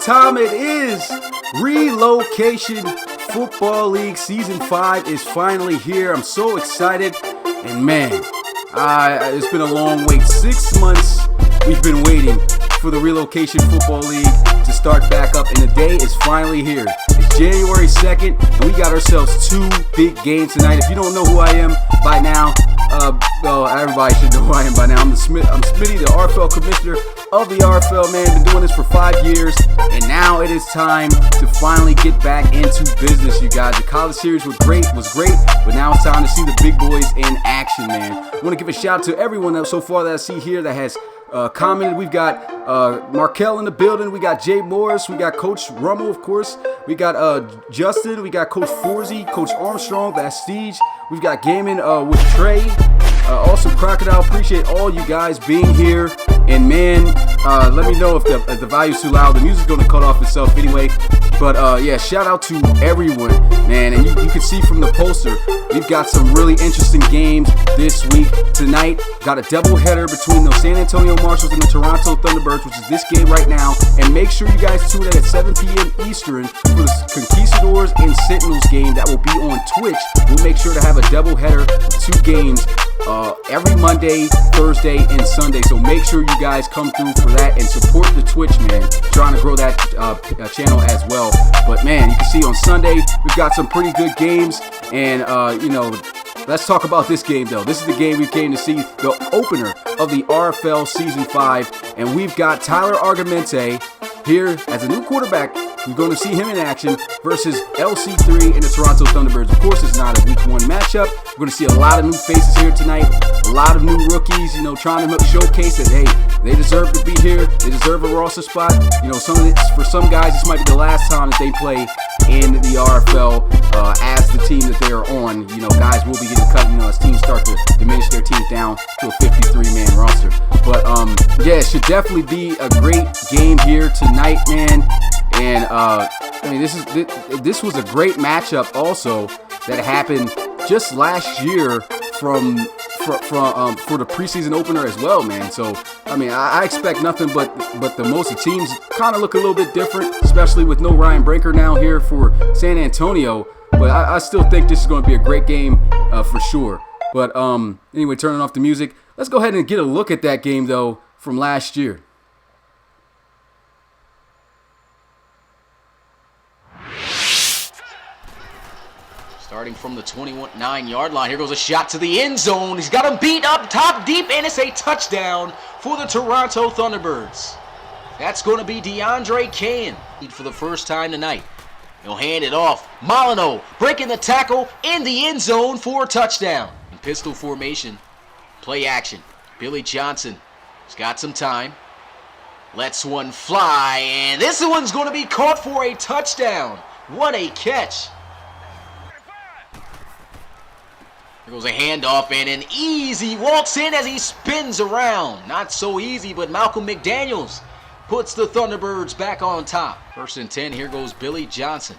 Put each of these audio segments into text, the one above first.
time it is. Relocation Football League Season 5 is finally here. I'm so excited. And man, it's been a long wait. 6 months we've been waiting for the Relocation Football League to start back up, and the day is finally here. It's January 2nd, and we got ourselves 2 big games tonight. If you don't know who I am by now, well, everybody should know who I am by now. I'm Smitty, the RFL commissioner of the RFL, man. Been doing this for 5 years, and now it is time to finally get back into business, you guys. The college series was great, but now it's time to see the big boys in action, man. I want to give a shout out to everyone that so far that I see here that has commented. We've got Markel in the building. We got Jay Morris. We got Coach Rummel, of course. We got Justin. We got Coach Forzy, Coach Armstrong, Bastige. We've got Gaming with Trey. Awesome Crocodile. Appreciate all you guys being here. And man, let me know if the volume's too loud. The music's going to cut off itself anyway. But yeah, shout out to everyone, man. And you can see from the poster, we've got some really interesting games this week. Tonight, got a doubleheader between the San Antonio Marshalls and the Toronto Thunderbirds, which is this game right now. And make sure you guys tune in at 7 p.m. Eastern for the Conquistadors and Sentinels game that will be on Twitch. We'll make sure to have a doubleheader with 2 games every Monday, Thursday, and Sunday. So make sure you guys come through for that and support the Twitch, man. Trying to grow that channel as well. But man, you can see on Sunday we've got some pretty good games, and let's talk about this game though. This is the game we came to see, the opener of the RFL Season 5, and we've got Tyler Argumente here as a new quarterback. We're going to see him in action versus LC3 and the Toronto Thunderbirds. Of course, it's not a Week 1 matchup. We're going to see a lot of new faces here tonight, a lot of new rookies, trying to showcase that, hey, they deserve to be here. They deserve a roster spot. For some guys, this might be the last time that they play in the RFL as the team that they are on. Guys will be getting cut, as teams start to diminish their teams down to a 53-man roster. But, yeah, it should definitely be a great game here tonight, man. And this was a great matchup also that happened just last year for the preseason opener as well, man. So I expect nothing but the most of teams kind of look a little bit different, especially with no Ryan Brinker now here for San Antonio. But I still think this is going to be a great game for sure. But anyway, turning off the music, let's go ahead and get a look at that game though from last year. Starting from the 29-yard line, here goes a shot to the end zone. He's got him beat up top deep, and it's a touchdown for the Toronto Thunderbirds. That's going to be DeAndre Kane for the first time tonight. He'll hand it off. Molyneux breaking the tackle in the end zone for a touchdown. In pistol formation, play action. Billy Johnson has got some time. Lets one fly, and this one's going to be caught for a touchdown. What a catch. There goes a handoff, and an easy walks in as he spins around. Not so easy, but Malcolm McDaniels puts the Thunderbirds back on top. 1st and 10, here goes Billy Johnson.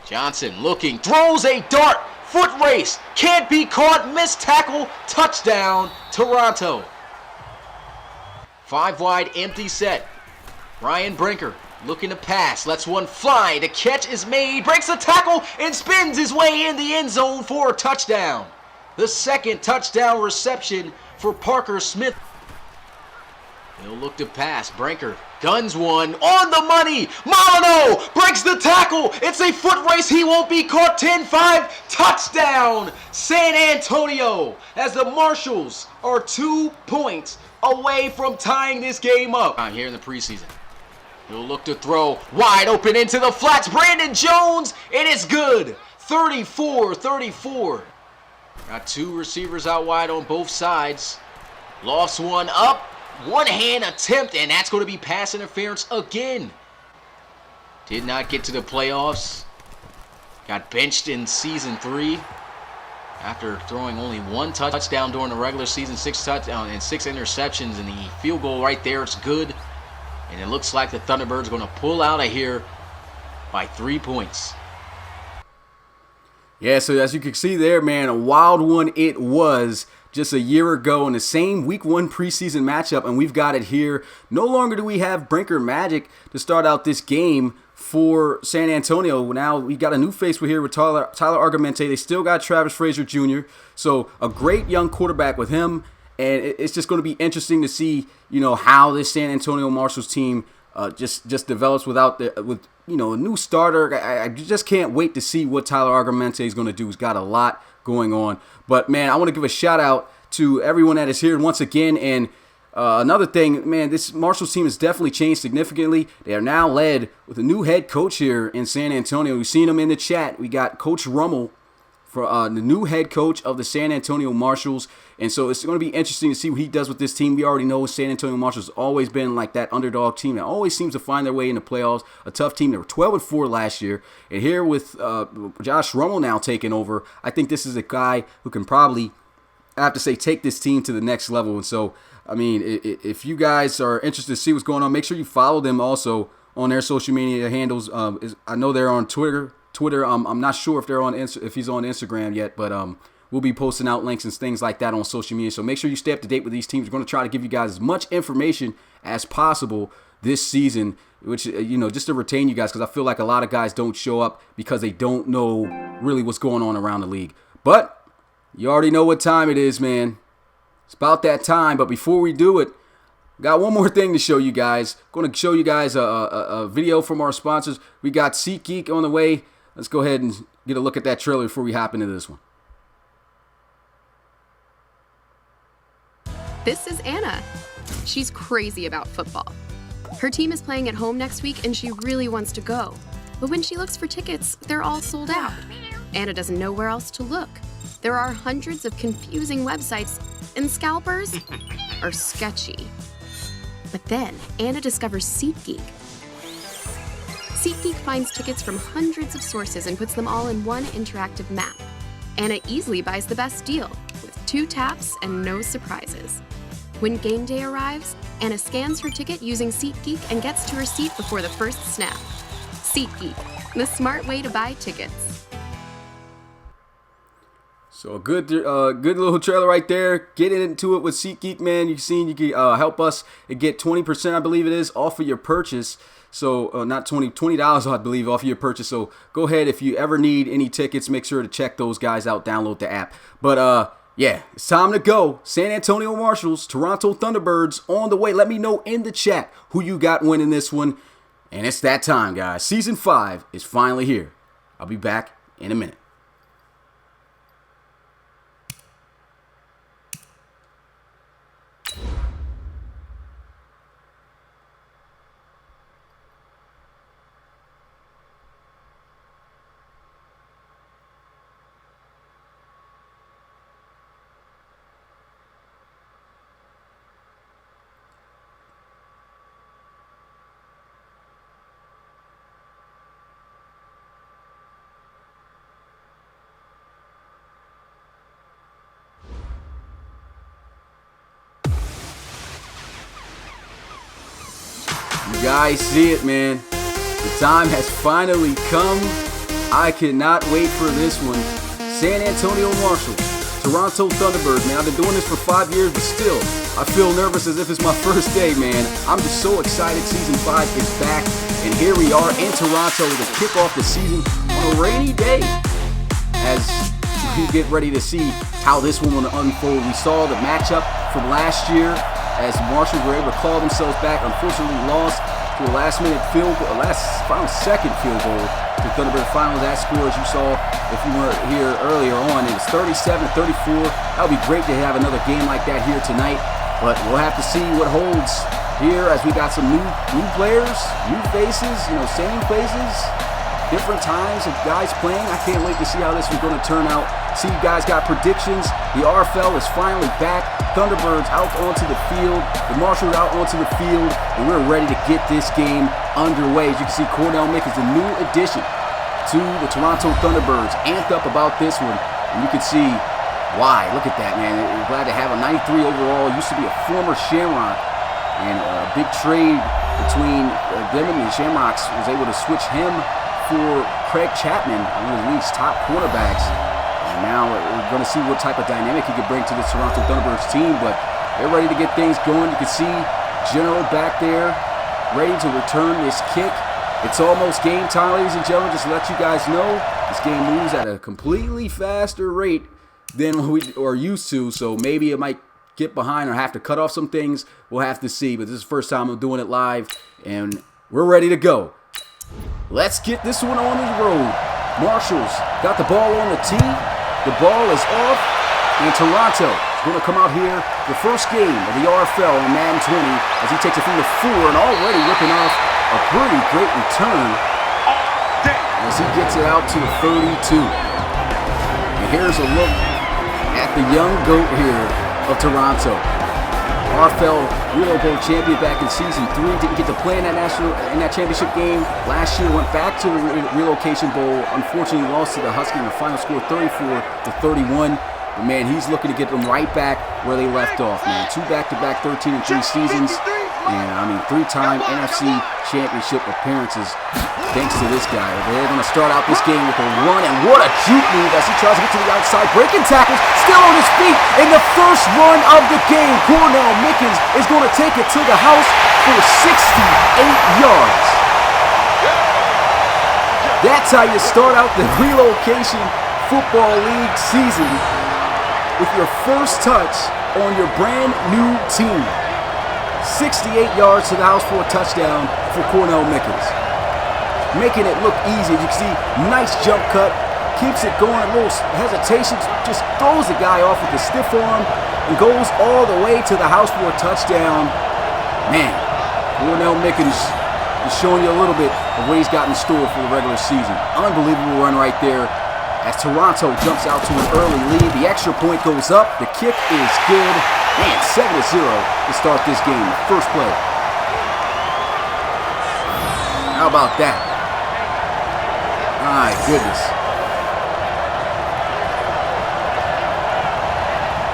Johnson looking, throws a dart, foot race, can't be caught, missed tackle, touchdown, Toronto. 5 wide, empty set. Ryan Brinker looking to pass, lets one fly, the catch is made, breaks the tackle, and spins his way in the end zone for a touchdown. The 2nd touchdown reception for Parker Smith. He'll look to pass. Brinker guns one on the money. Molyneux breaks the tackle. It's a foot race. He won't be caught. 10-5. Touchdown, San Antonio, as the Marshals are 2 points away from tying this game up. Here in the preseason. He'll look to throw wide open into the flats. Brandon Jones, and it's good. 34-34. Got 2 receivers out wide on both sides. Lost one up. One hand attempt, and that's going to be pass interference again. Did not get to the playoffs. Got benched in Season 3 after throwing only 1 touchdown during the regular season, 6 touchdowns and 6 interceptions, and the field goal right there, it's good. And it looks like the Thunderbirds are going to pull out of here by 3 points. Yeah, so as you can see there, man, a wild one it was. just a year ago in the same Week 1 preseason matchup, and we've got it here. No longer do we have Brinker Magic to start out this game for San Antonio. Now we got a new face here with Tyler Argumente. They still got Travis Frazier Jr., so a great young quarterback with him, and it's just going to be interesting to see, how this San Antonio Marshals team just develops with a new starter. I just can't wait to see what Tyler Argumente is going to do. He's got a lot going on. But, man, I want to give a shout-out to everyone that is here once again. And another thing, man, this Marshals team has definitely changed significantly. They are now led with a new head coach here in San Antonio. We've seen him in the chat. We got Coach Rummel, for the new head coach of the San Antonio Marshals. And so it's going to be interesting to see what he does with this team. We already know San Antonio Marshals has always been like that underdog team that always seems to find their way in the playoffs. A tough team. They were 12-4 last year. And here with Josh Rummel now taking over, I think this is a guy who can probably, I have to say, take this team to the next level. And so, I mean, if you guys are interested to see what's going on, make sure you follow them also on their social media handles. I know they're on Twitter. I'm not sure if he's on Instagram yet, but we'll be posting out links and things like that on social media. So make sure you stay up to date with these teams. We're going to try to give you guys as much information as possible this season, which, just to retain you guys, because I feel like a lot of guys don't show up because they don't know really what's going on around the league. But you already know what time it is, man. It's about that time. But before we do it, got one more thing to show you guys. Going to show you guys a video from our sponsors. We got SeatGeek on the way. Let's go ahead and get a look at that trailer before we hop into this one. This is Anna. She's crazy about football. Her team is playing at home next week and she really wants to go. But when she looks for tickets, they're all sold out. Anna doesn't know where else to look. There are hundreds of confusing websites and scalpers are sketchy. But then Anna discovers SeatGeek. SeatGeek finds tickets from hundreds of sources and puts them all in one interactive map. Anna easily buys the best deal with 2 taps and no surprises. When game day arrives, Anna scans her ticket using SeatGeek and gets to her seat before the first snap. SeatGeek, the smart way to buy tickets. So a good little trailer right there. Get into it with SeatGeek, man. You can help us get 20%, I believe it is, off of your purchase. So not $20, I believe, off of your purchase. So go ahead, if you ever need any tickets, make sure to check those guys out. Download the app. But yeah, it's time to go. San Antonio Marshals, Toronto Thunderbirds on the way. Let me know in the chat who you got winning this one. And it's that time, guys. Season 5 is finally here. I'll be back in a minute. You guys see it, man. The time has finally come. I cannot wait for this one. San Antonio Marshals, Toronto Thunderbirds, man. I've been doing this for 5 years, but still, I feel nervous as if it's my first day, man. I'm just so excited. Season 5 is back, and here we are in Toronto to kick off the season on a rainy day. As we get ready to see how this one will unfold. We saw the matchup from last year as the Marshals were able to claw themselves back. Unfortunately lost to a last-minute final second field goal to Thunderbird. Final that score, as you saw if you weren't here earlier on. It was 37-34. That would be great to have another game like that here tonight. But we'll have to see what holds here as we got some new players, new faces, same faces, different times of guys playing. I can't wait to see how this is going to turn out. See, you guys got predictions. The RFL is finally back. Thunderbirds out onto the field. The Marshals out onto the field. And we're ready to get this game underway. As you can see, Cornell Mick is a new addition to the Toronto Thunderbirds. Amped up about this one. And you can see why. Look at that, man. We're glad to have a 93 overall. Used to be a former Shamrock. And a big trade between them and the Shamrocks was able to switch him for Craig Chapman, one of the league's top quarterbacks. And Now we're going to see what type of dynamic he can bring to the Toronto Thunderbirds team, but they're ready to get things going. You can see General back there ready to return this kick. It's almost game time, ladies and gentlemen. Just to let you guys know, this game moves at a completely faster rate than we are used to, so maybe it might get behind or have to cut off some things. We'll have to see, but this is the first time I'm doing it live, and we're ready to go. Let's get this one on the road. Marshall's got the ball on the tee. The ball is off, and Toronto is going to come out here the first game of the RFL on Madden 20 as he takes it from the 4 and already ripping off a pretty great return as he gets it out to the 32. And here's a look at the young GOAT here of Toronto. RFL Reload Bowl champion back in season 3. Didn't get to play in that championship game last year. Went back to the Relocation Bowl. Unfortunately lost to the Huskies in the final score 34-31. But man, he's looking to get them right back where they left off, man. 2 back-to-back 13-3 seasons. And I mean, 3-time NFC championship appearances thanks to this guy. They're going to start out this game with a run, and what a juke move as he tries to get to the outside, breaking tackles, still on his feet in the first run of the game. Cornell Mickens is going to take it to the house for 68 yards. That's how you start out the Relocation Football League season with your first touch on your brand new team. 68 yards to the house for a touchdown for Cornell Mickens. Making it look easy. As you can see, nice jump cut. Keeps it going, a little hesitation. Just throws the guy off with the stiff arm and goes all the way to the house for a touchdown. Man, Cornell Mickens is showing you a little bit of what he's got in store for the regular season. Unbelievable run right there as Toronto jumps out to an early lead. The extra point goes up. The kick is good. And 7-0 to start this game. First play. How about that? My goodness.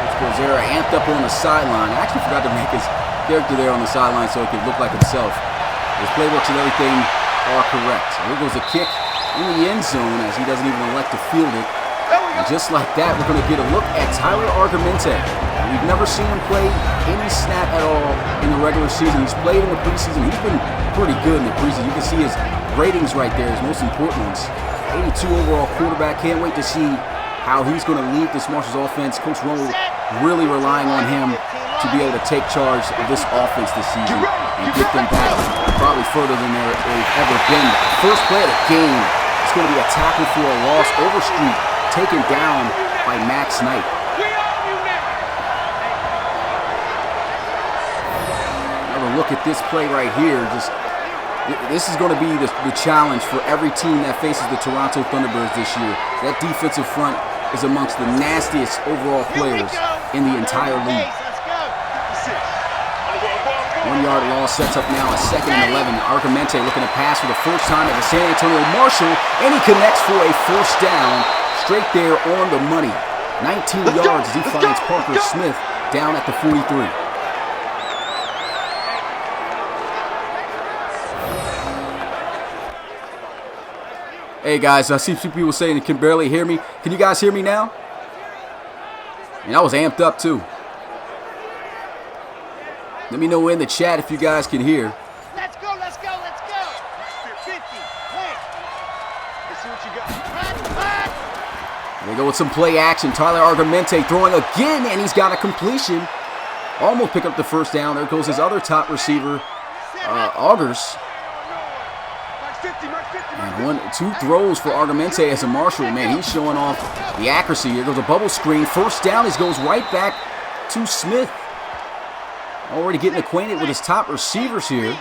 Coach Gozera amped up on the sideline. I actually forgot to make his character there on the sideline so he could look like himself. His playbooks and everything are correct. Here goes a kick in the end zone as he doesn't even elect to field it. And just like that, we're going to get a look at Tyler Argumente. We've never seen him play any snap at all in the regular season. He's played in the preseason. He's been pretty good in the preseason. You can see his ratings right there, his most important ones. 82 overall quarterback. Can't wait to see how he's going to lead this Marshall's offense. Coach Romo really relying on him to be able to take charge of this offense this season and get them back probably further than they've ever been. First play of the game, it's going to be a tackle for a loss. Overstreet taken down by Max Knight. Another look at this play right here. This is going to be the challenge for every team that faces the Toronto Thunderbirds this year. That defensive front is amongst the nastiest overall players in the entire league. 1 yard loss sets up now a 2nd and 11. Argumente looking to pass for the first time at the San Antonio Marshall, and he connects for a first down straight there on the money. 19 yards as he finds Parker Smith down at the 43. Hey guys, I see some people saying they can barely hear me. Can you guys hear me now? And I was amped up too. Let me know in the chat if you guys can hear. Let's go, let's go, let's go. 50, play. Let's see what you got. There we go with some play action. Tyler Argumente throwing again, and he's got a completion. Almost pick up the first down. There goes his other top receiver, Augers. And 2 throws for Argumente as a Marshall. Man, he's showing off the accuracy. Here goes a bubble screen. First down. He goes right back to Smith. Already getting acquainted with his top receivers here.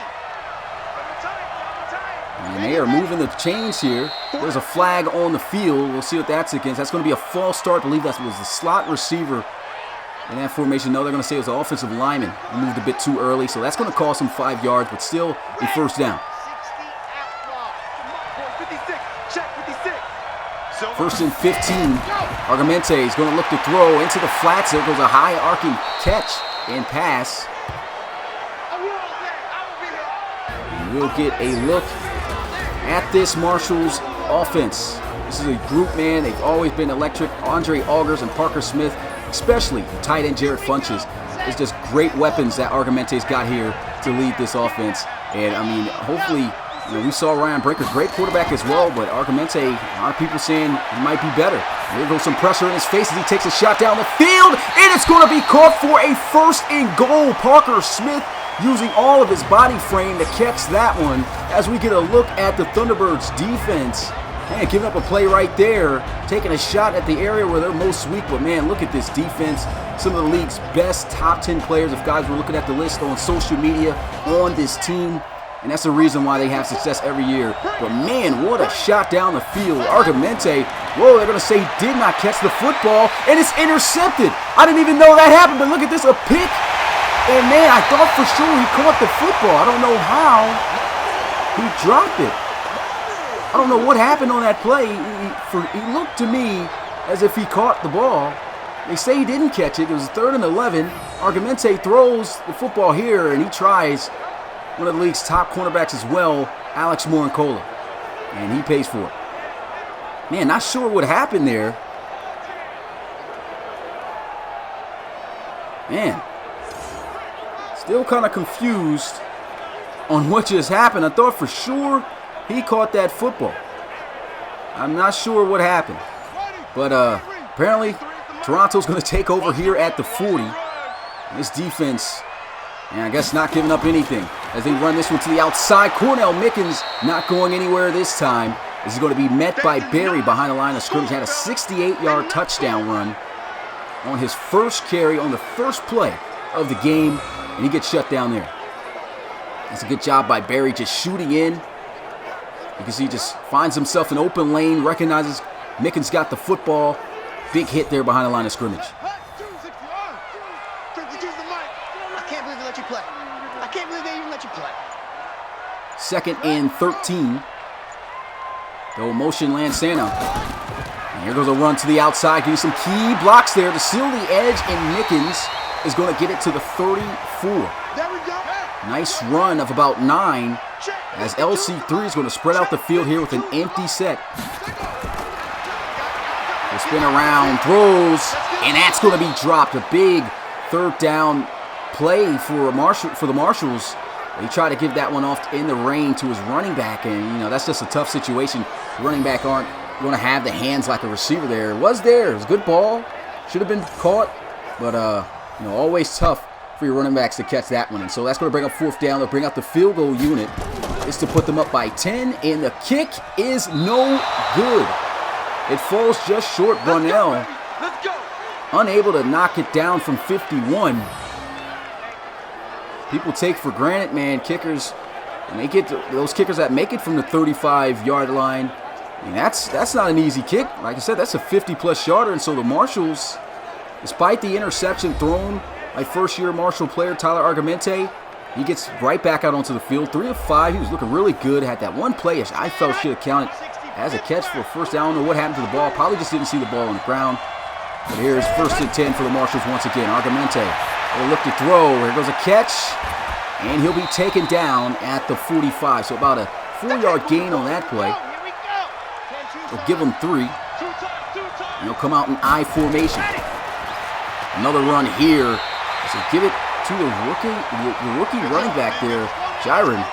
And they are moving the chains here. There's a flag on the field. We'll see what that's against. That's going to be a false start. I believe that was the slot receiver in that formation. No, they're going to say it was the offensive lineman. He moved a bit too early, so that's going to cost him 5 yards, but still a first down. 1st and 15. Argumente is going to look to throw into the flats. There goes a high arcing catch and pass. And we'll get a look at this Marshall's offense. This is a group, man. They've always been electric. Andre Augers and Parker Smith, especially the tight end Jared Funches. It's just great weapons that Argumente's got here to lead this offense. And, I mean, hopefully, we saw Ryan Brinker, great quarterback as well, but Argumente, a lot of people saying he might be better. There goes some pressure in his face as he takes a shot down the field, and it's going to be caught for a 1st and goal. Parker Smith using all of his body frame to catch that one as we get a look at the Thunderbirds defense. Man, giving up a play right there, taking a shot at the area where they're most weak. But, man, look at this defense. Some of the league's best top 10 players, if guys were looking at the list on social media on this team. And that's the reason why they have success every year. But, man, what a shot down the field. Argumente, whoa, they're going to say he did not catch the football, and it's intercepted. I didn't even know that happened, but look at this, a pick. And, man, I thought for sure he caught the football. I don't know how he dropped it. I don't know what happened on that play. He looked to me as if he caught the ball. They say he didn't catch it. It was 3rd and 11. Argumente throws the football here, and he tries one of the league's top cornerbacks as well, Alex Morincola. And he pays for it. Man, not sure what happened there. Man, still kind of confused on what just happened. I thought for sure he caught that football. I'm not sure what happened. But apparently Toronto's going to take over here at the 40. This defense, and I guess not giving up anything as they run this one to the outside. Cornell Mickens not going anywhere this time. This is going to be met by Barry behind the line of scrimmage. Had a 68-yard touchdown run on his first carry on the first play of the game, and he gets shut down there. That's a good job by Barry just shooting in. You can see he just finds himself an open lane, recognizes Mickens got the football. Big hit there behind the line of scrimmage. I can't believe they let you play. I can't believe they even let you play. 2nd and 13. Go motion Lansana. And here goes a run to the outside. Getting some key blocks there to seal the edge, and Mickens is going to get it to the 34. There we go. Nice run of about 9 as LC3 is going to spread out the field here with an empty set. They spin around, throws, and that's going to be dropped. A big 3rd down play for the Marshals. They try to give that one off in the rain to his running back, and that's just a tough situation. The running back aren't going to have the hands like a receiver there. It was a good ball. Should have been caught, but always tough for your running backs to catch that one. And so that's going to bring up 4th down. They'll bring out the field goal unit. It's to put them up by 10, and the kick is no good. It falls just short. Brunell unable to knock it down from 51. People take for granted, man, kickers, and they get those kickers that make it from the 35-yard line. I mean, that's not an easy kick. Like I said, that's a 50-plus yarder, and so the Marshals, despite the interception thrown by first-year Marshall player Tyler Argumente, he gets right back out onto the field. 3 of 5. He was looking really good. Had that one play I felt should have counted as a catch for a 1st down. I don't know what happened to the ball. Probably just didn't see the ball on the ground. But here's 1st and 10 for the Marshals once again. Argumente will look to throw. Here goes a catch. And he'll be taken down at the 45. So about a 4-yard gain on that play. They'll give him 3. And he'll come out in I formation. Another run here. So give it to the rookie running back there, Jiren,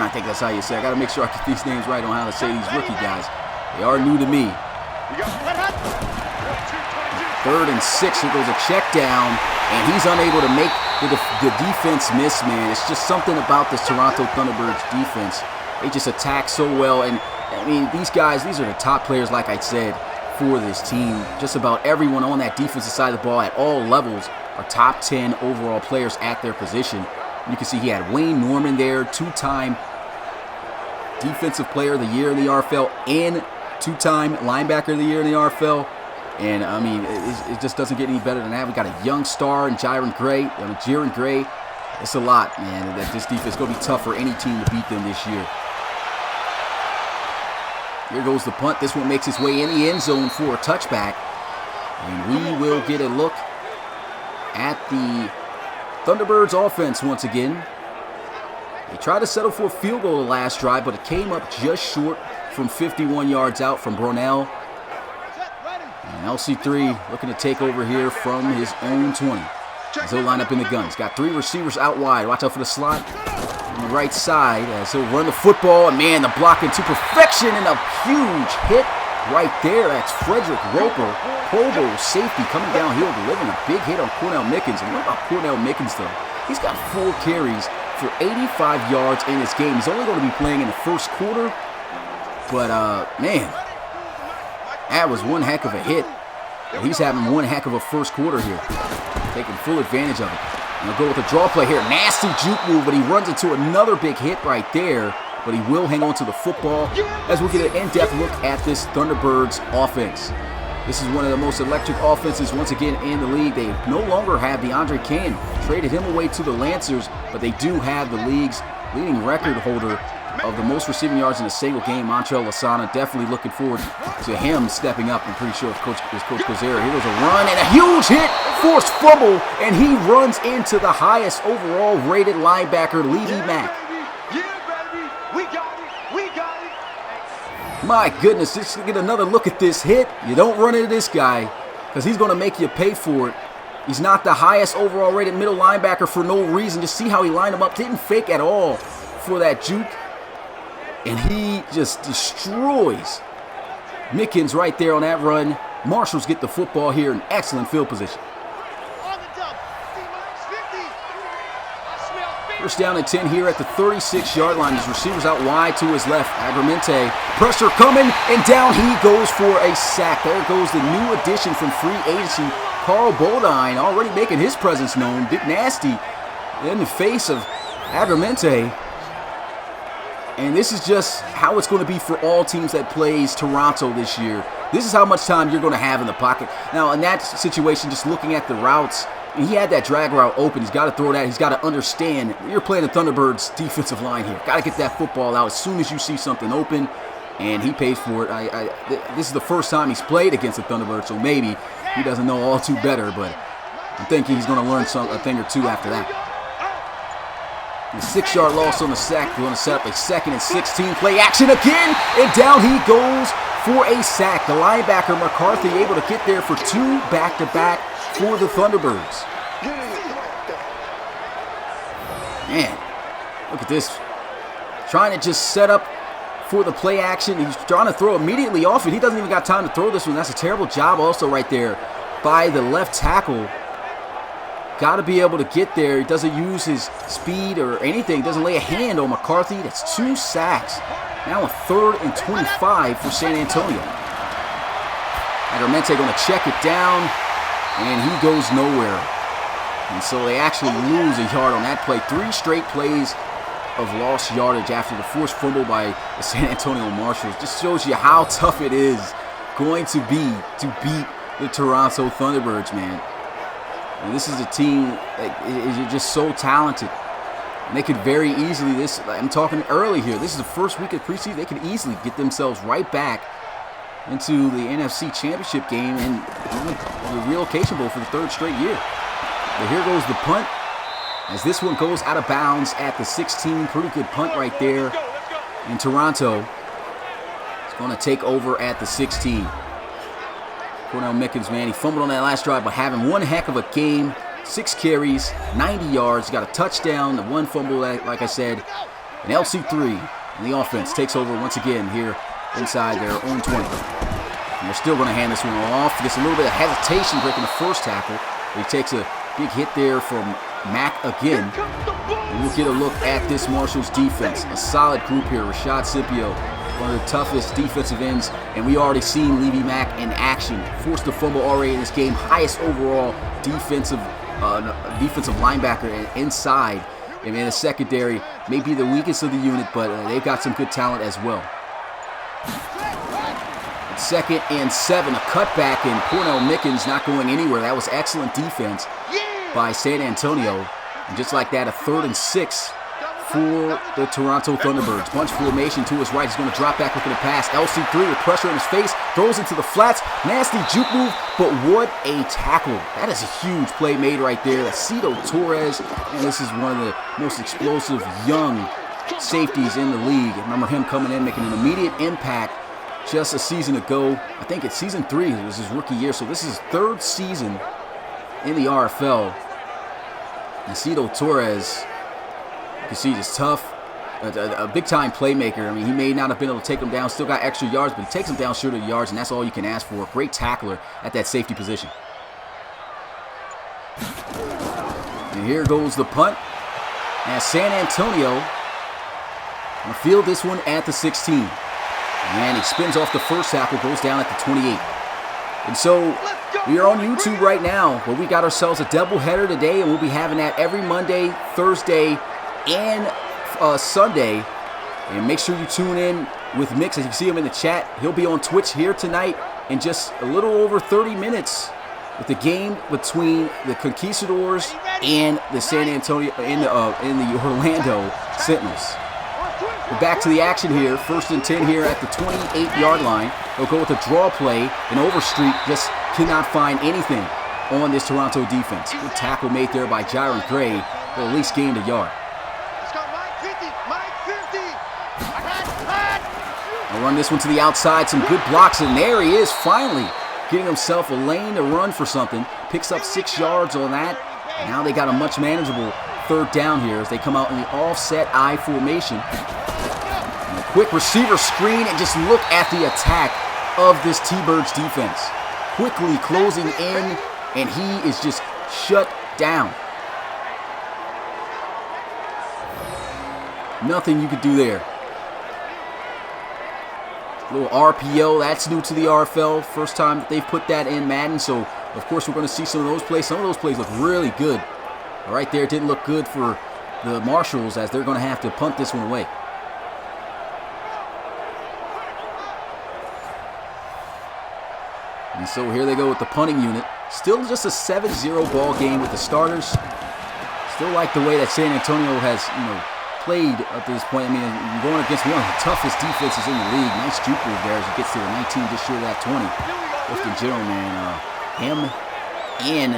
I think that's how you say it. I got to make sure I get these names right on how to say these rookie guys. They are new to me. 3rd and 6. Here goes a check down, and he's unable to make the defense miss, man. It's just something about this Toronto Thunderbirds defense. They just attack so well, and I mean, these guys, these are the top players, like I said, for this team. Just about everyone on that defensive side of the ball at all levels are top 10 overall players at their position. You can see he had Wayne Norman there, 2-time Defensive Player of the Year in the RFL and 2-time Linebacker of the Year in the RFL. And, I mean, it just doesn't get any better than that. We got a young star in Jiren Gray. It's a lot, man. That this defense is going to be tough for any team to beat them this year. Here goes the punt. This one makes its way in the end zone for a touchback. And we will get a look at the Thunderbirds offense once again. They tried to settle for a field goal the last drive, but it came up just short. from 51 yards out from Brunell. And LC3 looking to take over here from his own 20. As he'll line up in the gun. He's got 3 receivers out wide. Watch out for the slot on the right side as he'll run the football. And man, the blocking to perfection and a huge hit right there. That's Frederick Roper, Pro Bowl safety, coming downhill, delivering a big hit on Cornell Mickens. And what about Cornell Mickens, though? He's got 4 carries for 85 yards in this game. He's only going to be playing in the first quarter. But, man, that was one heck of a hit. And he's having one heck of a first quarter here. Taking full advantage of it. And he'll go with a draw play here. Nasty juke move, but he runs into another big hit right there. But he will hang on to the football as we get an in-depth look at this Thunderbirds offense. This is one of the most electric offenses once again in the league. They no longer have DeAndre Kane. Traded him away to the Lancers, but they do have the league's leading record holder of the most receiving yards in a single game, Montrell Lasana. Definitely looking forward to him stepping up. I'm pretty sure it's Coach Kazera. Here goes a run and a huge hit, forced fumble, and he runs into the highest overall rated linebacker, Levy Mack. My goodness, just get another look at this hit. You don't run into this guy because he's going to make you pay for it. He's not the highest overall rated middle linebacker for no reason. Just see how he lined him up. Didn't fake at all for that juke. And he just destroys Mickens right there on that run. Marshalls get the football here in excellent field position. First down and 10 here at the 36-yard line. His receivers out wide to his left. Agramente, pressure coming, and down he goes for a sack. There goes the new addition from free agency, Carl Bodine, already making his presence known. Big Nasty in the face of Agramente. And this is just how it's going to be for all teams that plays Toronto this year. This is how much time you're going to have in the pocket. Now, in that situation, just looking at the routes, he had that drag route open. He's got to throw that. He's got to understand you're playing the Thunderbirds defensive line here. Got to get that football out as soon as you see something open, and he pays for it. This is the first time he's played against the Thunderbirds, so maybe he doesn't know all too better, but I'm thinking he's going to learn a thing or two after that. The 6-yard loss on the sack. Going to set up a 2nd and 16. Play action again, and down he goes for a sack. The linebacker McCarthy able to get there for 2 back-to-back for the Thunderbirds. Man, look at this. Trying to just set up for the play action. He's trying to throw immediately off it. He doesn't even got time to throw this one. That's a terrible job also right there by the left tackle. Got to be able to get there. He doesn't use his speed or anything. Doesn't lay a hand on McCarthy. That's 2 sacks. Now a 3rd and 25 for San Antonio. Agramente going to check it down, and he goes nowhere. And so they actually lose a yard on that play. 3 straight plays of lost yardage after the forced fumble by the San Antonio Marshals. Just shows you how tough it is going to be to beat the Toronto Thunderbirds, man. And this is a team that is just so talented. And they could very easily, I'm talking early here, this is the first week of preseason, they could easily get themselves right back into the NFC Championship game and the relocation bowl for the 3rd straight year. But here goes the punt as this one goes out of bounds at the 16. Pretty good punt right there in Toronto. It's going to take over at the 16. Cornell Mickens, man, he fumbled on that last drive, but having one heck of a game. 6 carries, 90 yards, got a touchdown, the 1 fumble, like I said. And LC3 and the offense takes over once again here inside their own 20. And they're still going to hand this one off. Gets a little bit of hesitation breaking the first tackle. But he takes a big hit there from Mack again. And we'll get a look at this Marshals defense. A solid group here. Rashad Scipio, one of the toughest defensive ends, and we already seen Levy Mack in action. Forced a fumble already in this game. Highest overall defensive linebacker inside. And in the secondary, may be the weakest of the unit, but they've got some good talent as well. 2nd and 7, a cutback, and Cornell Mickens not going anywhere. That was excellent defense by San Antonio. And just like that, a 3rd and 6 for the Toronto Thunderbirds. Bunch formation to his right. He's going to drop back looking to pass. LC3 with pressure in his face. Throws into the flats. Nasty juke move, but what a tackle. That is a huge play made right there. Cito Torres, and this is one of the most explosive young safeties in the league. I remember him coming in, making an immediate impact just a season ago. I think it's season 3. It was his rookie year, so this is his 3rd season in the RFL. And Cito Torres, you can see he's tough, a big-time playmaker. I mean, he may not have been able to take him down, still got extra yards, but he takes him down short of the yards, and that's all you can ask for. Great tackler at that safety position. And here goes the punt. And San Antonio will field this one at the 16. And he spins off the first tackle, goes down at the 28. And so we are on YouTube right now, where we got ourselves a doubleheader today, and we'll be having that every Monday, Thursday, and Sunday. And make sure you tune in with Mix. As you see him in the chat, he'll be on Twitch here tonight in just a little over 30 minutes with the game between the Conquistadors and the San Antonio in the Orlando Sentinels. We're back to the action here. 1st and 10 here at the 28-yard line. They'll go with a draw play, and Overstreet just cannot find anything on this Toronto defense. Good tackle made there by Jaron Gray, but at least gained a yard. I'll run this one to the outside. Some good blocks, and there he is finally getting himself a lane to run for something. Picks up 6 yards on that. And now they got a much manageable 3rd down here as they come out in the offset I formation. And a quick receiver screen, and just look at the attack of this T-Birds defense. Quickly closing in, and he is just shut down. Nothing you could do there. Little RPO, that's new to the RFL. First time that they've put that in Madden, so of course we're going to see some of those plays. Some of those plays look really good. Right there, it didn't look good for the Marshals, as they're going to have to punt this one away. And so here they go with the punting unit. Still just a 7-0 ball game with the starters. Still like the way that San Antonio has, played up to this point. I mean, you're going against one of the toughest defenses in the league. Nice juke move there as he gets to the 19, just short of that 20. Clifton General, man, him and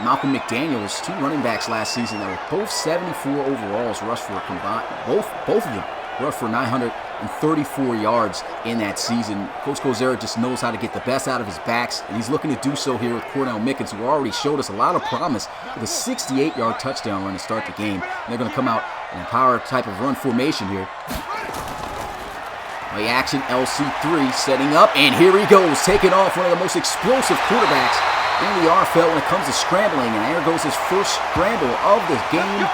Malcolm McDaniels, 2 running backs last season that were both 74 overalls, rushed for a combined. Both of them rushed for 934 yards in that season. Coach Kozera just knows how to get the best out of his backs, and he's looking to do so here with Cornell Mickens, who already showed us a lot of promise with a 68-yard touchdown run to start the game. And they're going to come out in a power type of run formation here. Play action, LC3 setting up, and here he goes, taking off, one of the most explosive quarterbacks in the RFL when it comes to scrambling. And there goes his first scramble of the game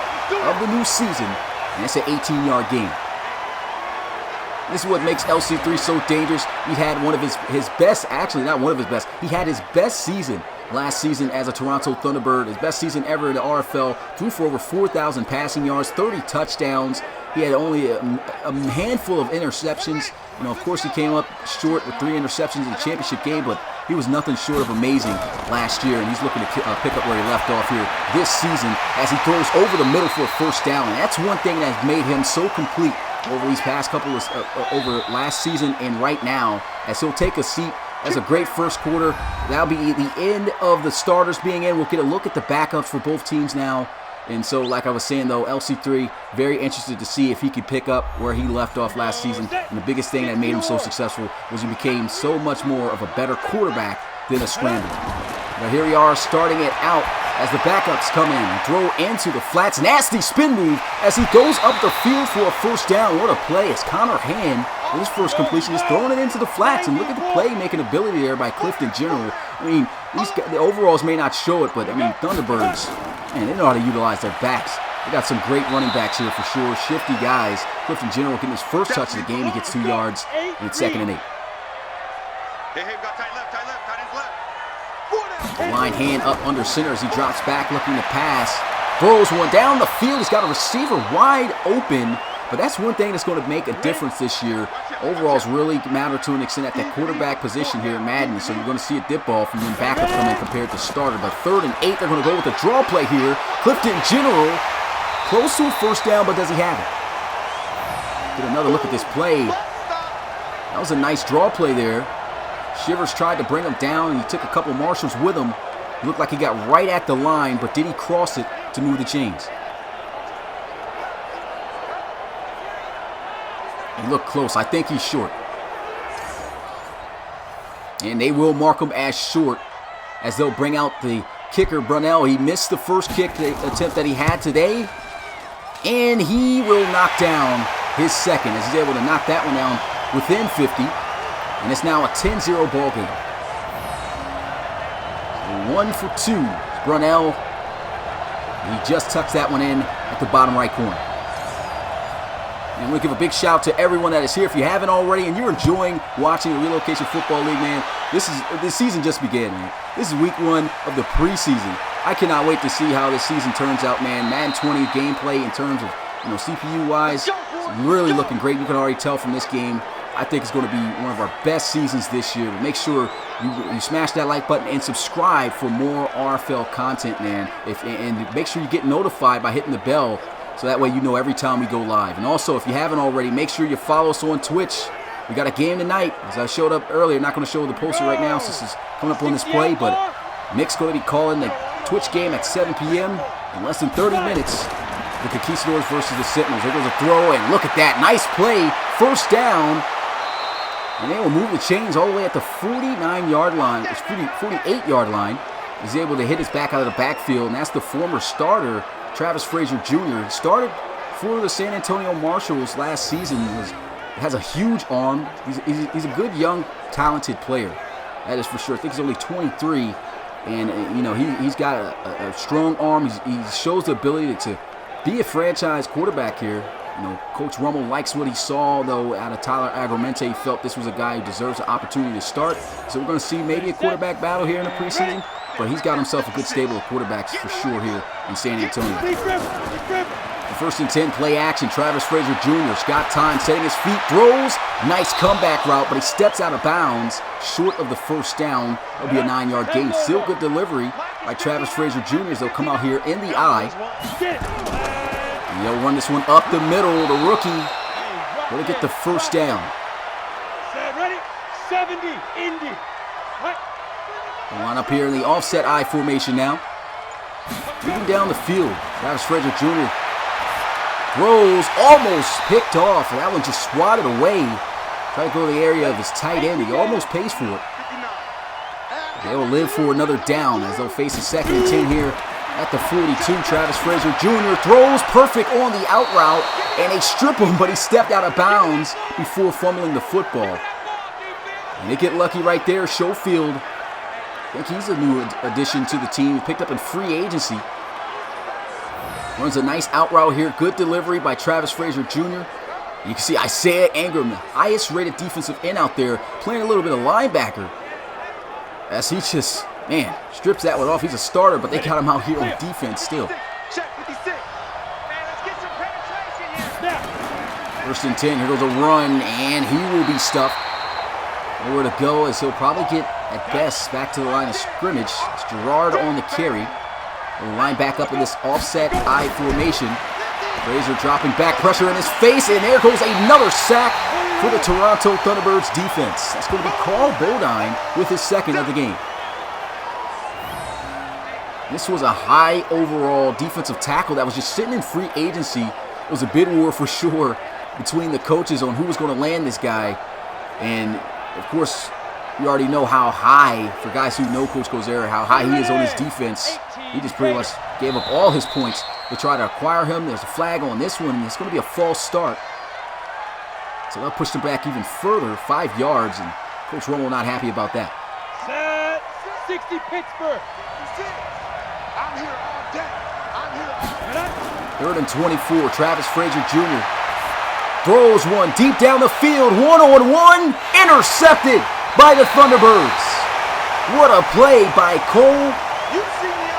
of the new season, and it's an 18-yard gain. This is what makes LC3 so dangerous. He had one of his best, actually not one of his best, he had his best season last season as a Toronto Thunderbird, his best season ever in the RFL, threw for over 4,000 passing yards, 30 touchdowns. He had only a handful of interceptions. Of course, he came up short with 3 interceptions in the championship game, but he was nothing short of amazing last year, and he's looking to pick up where he left off here this season as he throws over the middle for a 1st down. And that's one thing that's made him so complete over these past couple of, over last season and right now, as he'll take a seat. That's a great first quarter. That'll be the end of the starters being in. We'll get a look at the backups for both teams now. And so, like I was saying, though, LC3, very interested to see if he could pick up where he left off last season. And the biggest thing that made him so successful was he became so much more of a better quarterback than a scrambler. Now here we are starting it out as the backups come in and throw into the flats. Nasty spin move as he goes up the field for a 1st down. What a play. It's Connor Hand. His first completion is throwing it into the flats. And look at the play-making ability there by Clifton General. I mean, the overalls may not show it, but, I mean, Thunderbirds, man, they know how to utilize their backs. They got some great running backs here for sure. Shifty guys. Clifton General getting his first touch of the game. He gets 2 yards, and it's 2nd and 8. The line hand up under center as he drops back looking to pass. Throws one down the field. He's got a receiver wide open. But that's one thing that's going to make a difference this year. Overalls really matter to an extent at that quarterback position here in Madden. So you're going to see a dip ball from when backups come in compared to starter. But 3rd and 8, they're going to go with a draw play here. Clifton General, close to a 1st down, but does he have it? Get another look at this play. That was a nice draw play there. Shivers tried to bring him down, and he took a couple Marshals with him. It looked like he got right at the line, but did he cross it to move the chains? He looked close. I think he's short. And they will mark him as short as they'll bring out the kicker, Brunell. He missed the first kick attempt that he had today. And he will knock down his second as he's able to knock that one down within 50. And it's now a 10-0 ball game. 1 for 2. Brunell. He just tucks that one in at the bottom right corner. And we'll give a big shout to everyone that is here. If you haven't already and you're enjoying watching the Relocation Football League, man, this season just began, man. This is week 1 of the preseason. I cannot wait to see how this season turns out, man. Madden 20 gameplay in terms of, CPU-wise, it's really looking great. You can already tell from this game. I think it's going to be one of our best seasons this year. But make sure you smash that like button and subscribe for more RFL content, man. And make sure you get notified by hitting the bell, so that way you know every time we go live. And also, if you haven't already, make sure you follow us on Twitch. We got a game tonight, as I showed up earlier. Not going to show the poster right now since it's coming up on this play, but Mick's going to be calling the Twitch game at 7 p.m. in less than 30 minutes. The Conquistadors versus the Sentinels. There goes a throw, and look at that. Nice play. First down. And they will move the chains all the way at the 49-yard line. It's 48-yard line. He's able to hit his back out of the backfield, and that's the former starter, Travis Frazier Jr. He started for the San Antonio Marshals last season. Has a huge arm. He's a good, young, talented player. That is for sure. I think he's only 23. And, he's got a strong arm. He shows the ability to be a franchise quarterback here. Coach Rummel likes what he saw, though, out of Tyler Agramente. He felt this was a guy who deserves an opportunity to start. So we're going to see maybe a quarterback battle here in the preseason. But he's got himself a good stable of quarterbacks for sure here in San Antonio. The 1st and 10 play action. Travis Frazier Jr. Scott Time setting his feet, throws. Nice comeback route, but he steps out of bounds short of the first down. It'll be a 9-yard gain. Still good delivery by Travis Frazier Jr. as they'll come out here in the eye. And they'll run this one up the middle. The rookie will get the first down. Ready? 70, Indy. They'll line up here in the offset I formation now. Moving down the field. Travis Frazier Jr. throws, almost picked off. And that one just swatted away. Try to go to the area of his tight end. He almost pays for it. They will live for another down as they'll face a 2nd and 10 here at the 42. Travis Frazier Jr. throws perfect on the out route. And they strip him, but he stepped out of bounds before fumbling the football. And they get lucky right there. Schofield, I think he's a new addition to the team. He picked up in free agency. Runs a nice out route here. Good delivery by Travis Frazier Jr. You can see Isaiah Ingram, the highest rated defensive end out there, playing a little bit of linebacker. As he just, strips that one off. He's a starter, but they got him out here on defense still. 1st and 10. Here goes a run, and he will be stuffed. Nowhere to go as he'll probably get, at best, back to the line of scrimmage. It's Gerard on the carry. He'll line back up in this offset I formation. Frazier dropping back, pressure in his face, and there goes another sack for the Toronto Thunderbirds defense. That's going to be Carl Bodine with his 2nd of the game. This was a high overall defensive tackle that was just sitting in free agency. It was a bid war for sure between the coaches on who was going to land this guy. And, of course, you already know how high, for guys who know Coach Kozera, how high he is on his defense. He just pretty much gave up all his points to try to acquire him. There's a flag on this one, and it's going to be a false start. So that pushed him back even further, 5 yards, and Coach Romo not happy about that. Set 60 Pittsburgh. I'm here all day. I'm here all day. 3rd and 24, Travis Frazier Jr. throws one deep down the field, 1-on-1, intercepted by the Thunderbirds. What a play by Cole,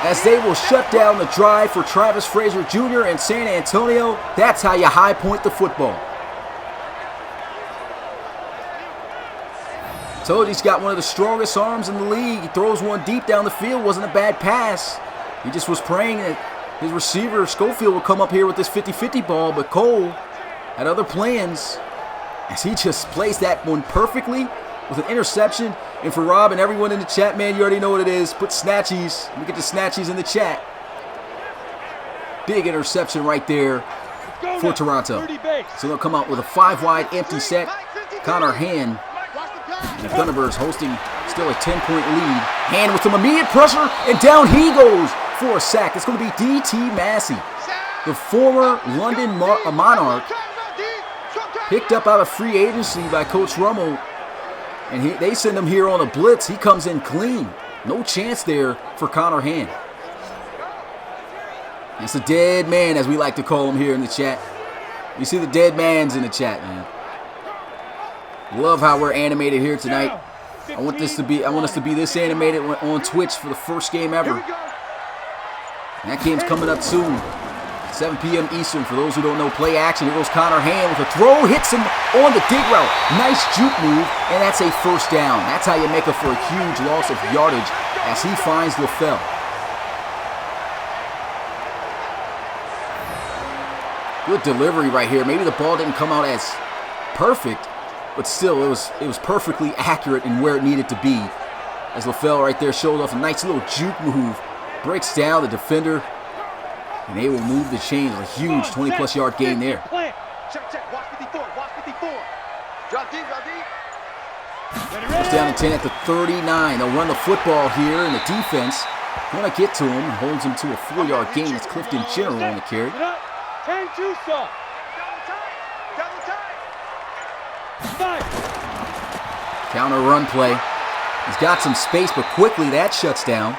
as they will shut down the drive for Travis Frazier Jr. in San Antonio. That's how you high point the football. Told you he's got one of the strongest arms in the league. He throws one deep down the field. Wasn't a bad pass. He just was praying that his receiver, Schofield, would come up here with this 50-50 ball, but Cole had other plans as he just plays that one perfectly with an interception. And for Rob and everyone in the chat, man, you already know what it is. Put snatchies. Let me get the snatchies in the chat. Big interception right there for Toronto. So they'll come out with a 5-wide empty set. Connor Hand, and the Thunderbirds hosting still a 10-point lead. Hand with some immediate pressure, and down he goes for a sack. It's going to be D.T. Massey, the former London Monarch, picked up out of free agency by Coach Rummel, and they send him here on a blitz. He comes in clean. No chance there for Connor Hand. It's a dead man, as we like to call him here in the chat. You see the dead mans in the chat, man. Love how we're animated here tonight. I want us to be this animated on Twitch for the first game ever. And that game's coming up soon. 7 p.m. Eastern. For those who don't know, play action. Here goes Connor Hand with a throw. Hits him on the dig route. Nice juke move, and that's a first down. That's how you make up for a huge loss of yardage as he finds LaFell. Good delivery right here. Maybe the ball didn't come out as perfect, but still, it was perfectly accurate in where it needed to be. As LaFell right there shows off a nice little juke move. Breaks down the defender, and they will move the chains. A huge 20-plus yard gain there. First down and 10 at the 39. They'll run the football here, and the defense want to get to him and holds him to a 4-yard gain. It's Clifton General on the carry. Counter run play. He's got some space, but quickly that shuts down.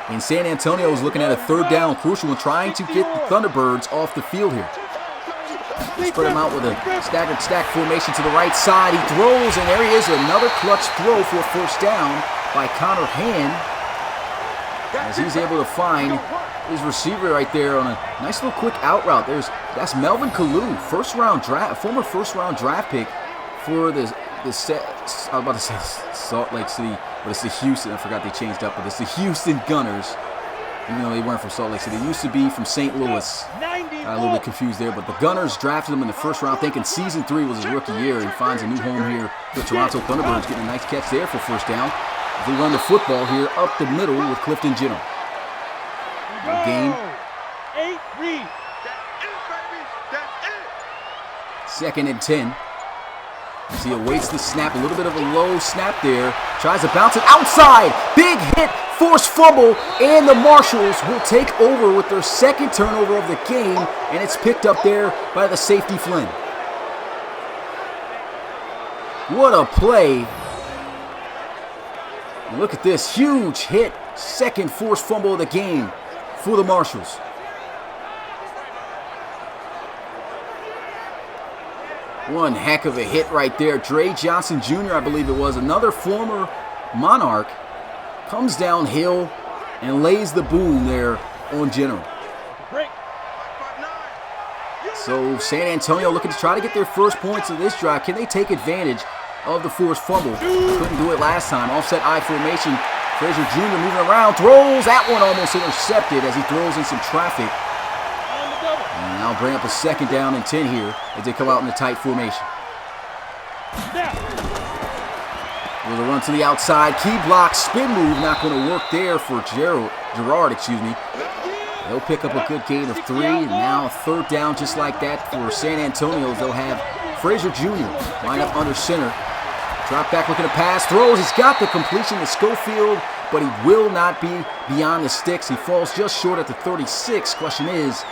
And San Antonio is looking at a third down, crucial, and trying to get the Thunderbirds off the field here. Spread him out with a staggered stack formation to the right side. He throws, and there he is, another clutch throw for a first down by Connor Hand, as he's able to find his receiver right there on a nice little quick out route. That's Melvin Kalu, former first-round draft pick for I was about to say Salt Lake City, but it's the Houston. I forgot they changed up, but it's the Houston Gunners. Even though they weren't from Salt Lake City, they used to be from St. Louis. Got a little bit confused there, but the Gunners drafted him in the first round, thinking season 3 was his rookie year. He finds a new home here. The Toronto Thunderbirds getting a nice catch there for first down. They run the football here up the middle with Clifton General. Game. 8-3. 2nd and 10. As he awaits the snap, a little bit of a low snap there. Tries to bounce it outside. Big hit, forced fumble, and the Marshals will take over with their second turnover of the game, and it's picked up there by the safety Flynn. What a play. Look at this, huge hit. Second forced fumble of the game for the Marshals. One heck of a hit right there. Dre Johnson Jr., I believe it was, another former Monarch, comes downhill and lays the boom there on General. So San Antonio looking to try to get their first points of this drive. Can they take advantage of the forced fumble? Couldn't do it last time. Offset I formation. Frazier Jr. moving around, throws. That one almost intercepted as he throws in some traffic. And now bring up a 2nd down and 10 here as they come out in a tight formation. With a run to the outside, key block, spin move, not going to work there for Gerard. They'll pick up a good gain of 3, and now a 3rd down just like that for San Antonio. They'll have Frazier Jr. line up under center. Drop back looking to pass, throws. He's got the completion to Schofield, but he will not be beyond the sticks. He falls just short at the 36. Question is,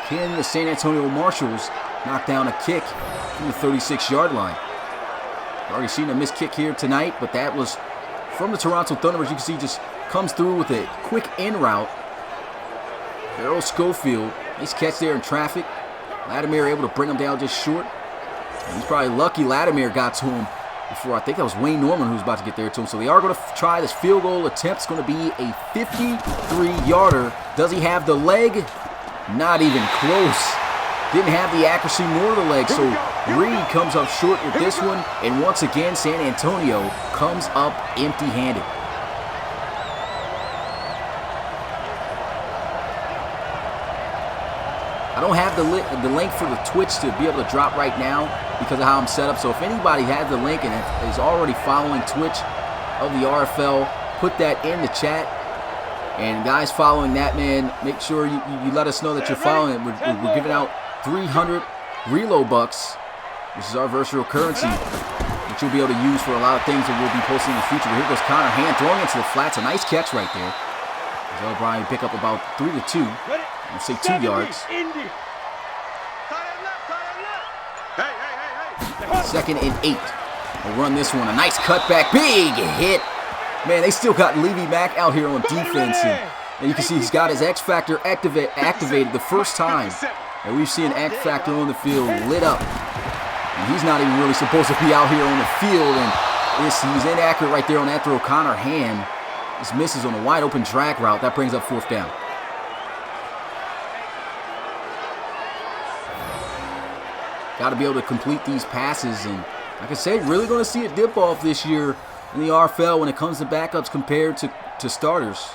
can the San Antonio Marshals knock down a kick from the 36-yard line? Already seen a missed kick here tonight, but that was from the Toronto Thunderbirds. You can see just comes through with a quick in route. Darryl Schofield, nice catch there in traffic. Latimer able to bring him down just short. And he's probably lucky Latimer got to him before. I think that was Wayne Norman who was about to get there to him. So they are going to try this field goal attempt. It's going to be a 53-yarder. Does he have the leg? Not even close. Didn't have the accuracy nor the leg. So Reed comes up short with this one. And once again, San Antonio comes up empty-handed. I don't have the link for the Twitch to be able to drop right now because of how I'm set up. So if anybody has the link and is already following Twitch of the RFL, put that in the chat. And guys following that, man, make sure you let us know that you're following it. We're giving out 300 reload bucks, which is our versatile currency, which you'll be able to use for a lot of things that we'll be posting in the future. But here goes Connor Hand throwing into the flats. A nice catch right there. As O'Brien pick up about 3 to 2. I'll say 2 yards. 2nd and 8. We'll run this one. A nice cutback. Big hit. Man, they still got Levy Mack out here on defense. And you can see he's got his X Factor activated the first time that we've seen X Factor on the field lit up. And he's not even really supposed to be out here on the field. And he's inaccurate right there on that throw. Connor Hand just misses on a wide open drag route. That brings up 4th down. Got to be able to complete these passes. And like I said, really going to see a dip off this year in the RFL when it comes to backups compared to starters.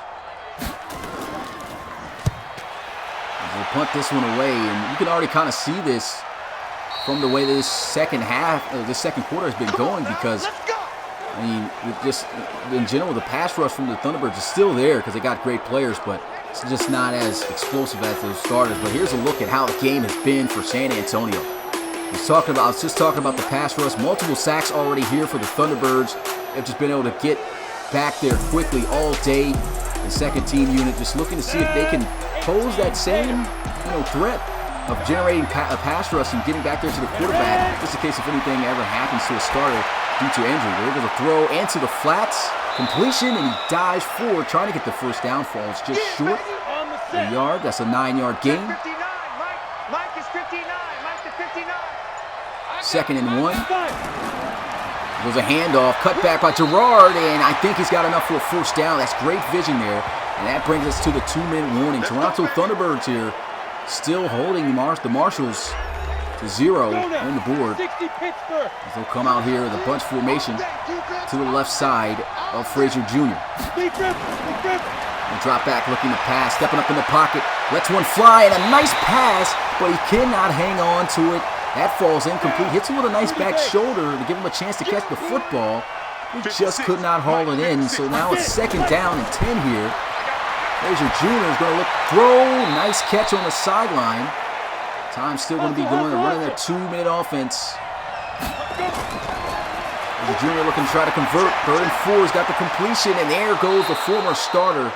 We'll punt this one away, and you can already kind of see this from the way this second quarter has been going, because I mean, just in general, the pass rush from the Thunderbirds is still there because they got great players, but it's just not as explosive as those starters. But here's a look at how the game has been for San Antonio. I was just talking about the pass rush. Multiple sacks already here for the Thunderbirds. They've just been able to get back there quickly all day. The second team unit just looking to see if they can pose that same threat of generating a pass rush and getting back there to the quarterback, just in case if anything ever happens to a starter due to injury. They're able to throw into the flats, completion, and he dives forward trying to get the first down. Falls just short. A yard. That's a 9-yard gain. Mike is 59. Mike to 59. 2nd and 1. There's a handoff, cut back by Gerard, and I think he's got enough for a first down. That's great vision there, and that brings us to the 2-minute warning. Toronto Thunderbirds here still holding the Marshals to 0 on the board. As they'll come out here with a bunch formation to the left side of Frazier Jr. And drop back looking to pass, stepping up in the pocket, lets one fly, and a nice pass, but he cannot hang on to it. That falls incomplete. Hits him with a nice back shoulder to give him a chance to catch the football. He just could not haul it in. So now it's 2nd down and 10 here. Frazier Jr. is going to throw. Nice catch on the sideline. Time's still going to be going. They're running their 2-minute offense. Frazier Jr. looking to try to convert. 3rd and 4. He's got the completion. And there goes the former starter,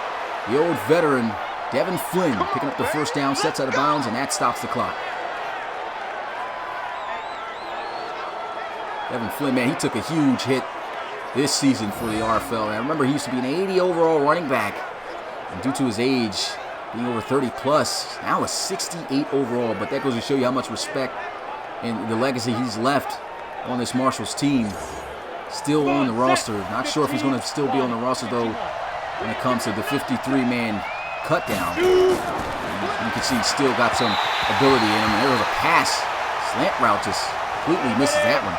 the old veteran, Devin Flynn, picking up the first down, sets out of bounds, and that stops the clock. Devin Flynn, man, he took a huge hit this season for the RFL. And I remember he used to be an 80 overall running back. And due to his age, being over 30 plus, now a 68 overall. But that goes to show you how much respect and the legacy he's left on this Marshals team. Still on the roster. Not sure if he's going to still be on the roster, though, when it comes to the 53-man cut down. And you can see he's still got some ability in him. And there was a pass. Slant route just completely misses that one.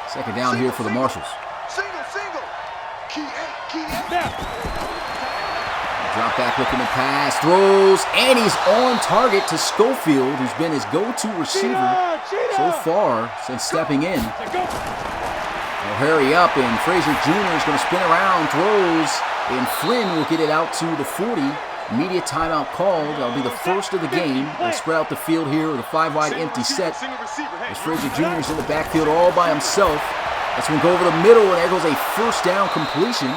2nd down here for the Marshals. Single. Drop back looking to pass, throws, and he's on target to Schofield, who's been his go-to receiver so far since stepping in. They'll hurry up, and Frazier Jr. is going to spin around, throws, and Flynn will get it out to the 40. Immediate timeout called. That'll be the first of the game. They'll spread out the field here with a 5-wide empty set. As Frazier Jr. is in the backfield all by himself. That's going to go over the middle, and there goes a first down completion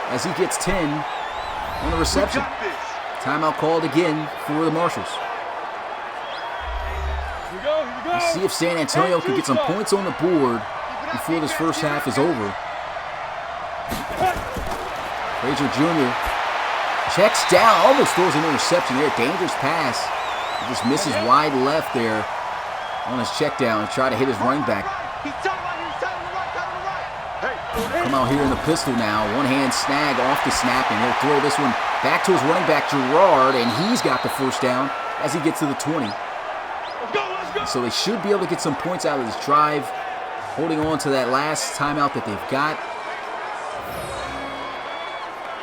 as he gets 10 on the reception. Timeout called again for the Marshals. Let's see if San Antonio can get some points on the board before this first half is over. Frazier Jr. checks down, almost throws an interception there. Dangerous pass. He just misses wide left there on his check down and try to hit his running back. Come out here in the pistol now. One-hand snag off the snap, and he'll throw this one back to his running back, Gerard, and he's got the first down as he gets to the 20. So they should be able to get some points out of this drive, holding on to that last timeout that they've got.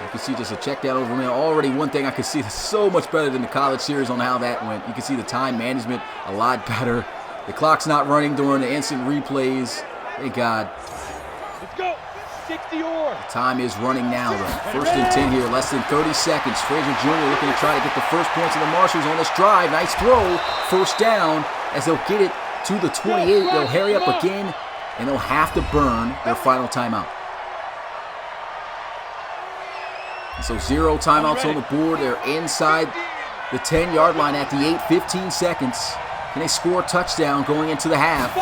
You can see just a check down over there. Already one thing I can see that's so much better than the college series on how that went. You can see the time management a lot better. The clock's not running during the instant replays. Thank God. Let's go. 60 Time is running now, though. 1st and 10 here, less than 30 seconds. Frazier Jr. looking to try to get the first points of the Marshals on this drive. Nice throw. 1st down as they'll get it to the 28. They'll hurry up again, and they'll have to burn their final timeout. So 0 timeouts on the board. They're inside the 10-yard line at the 8, 15 seconds. Can they score a touchdown going into the half?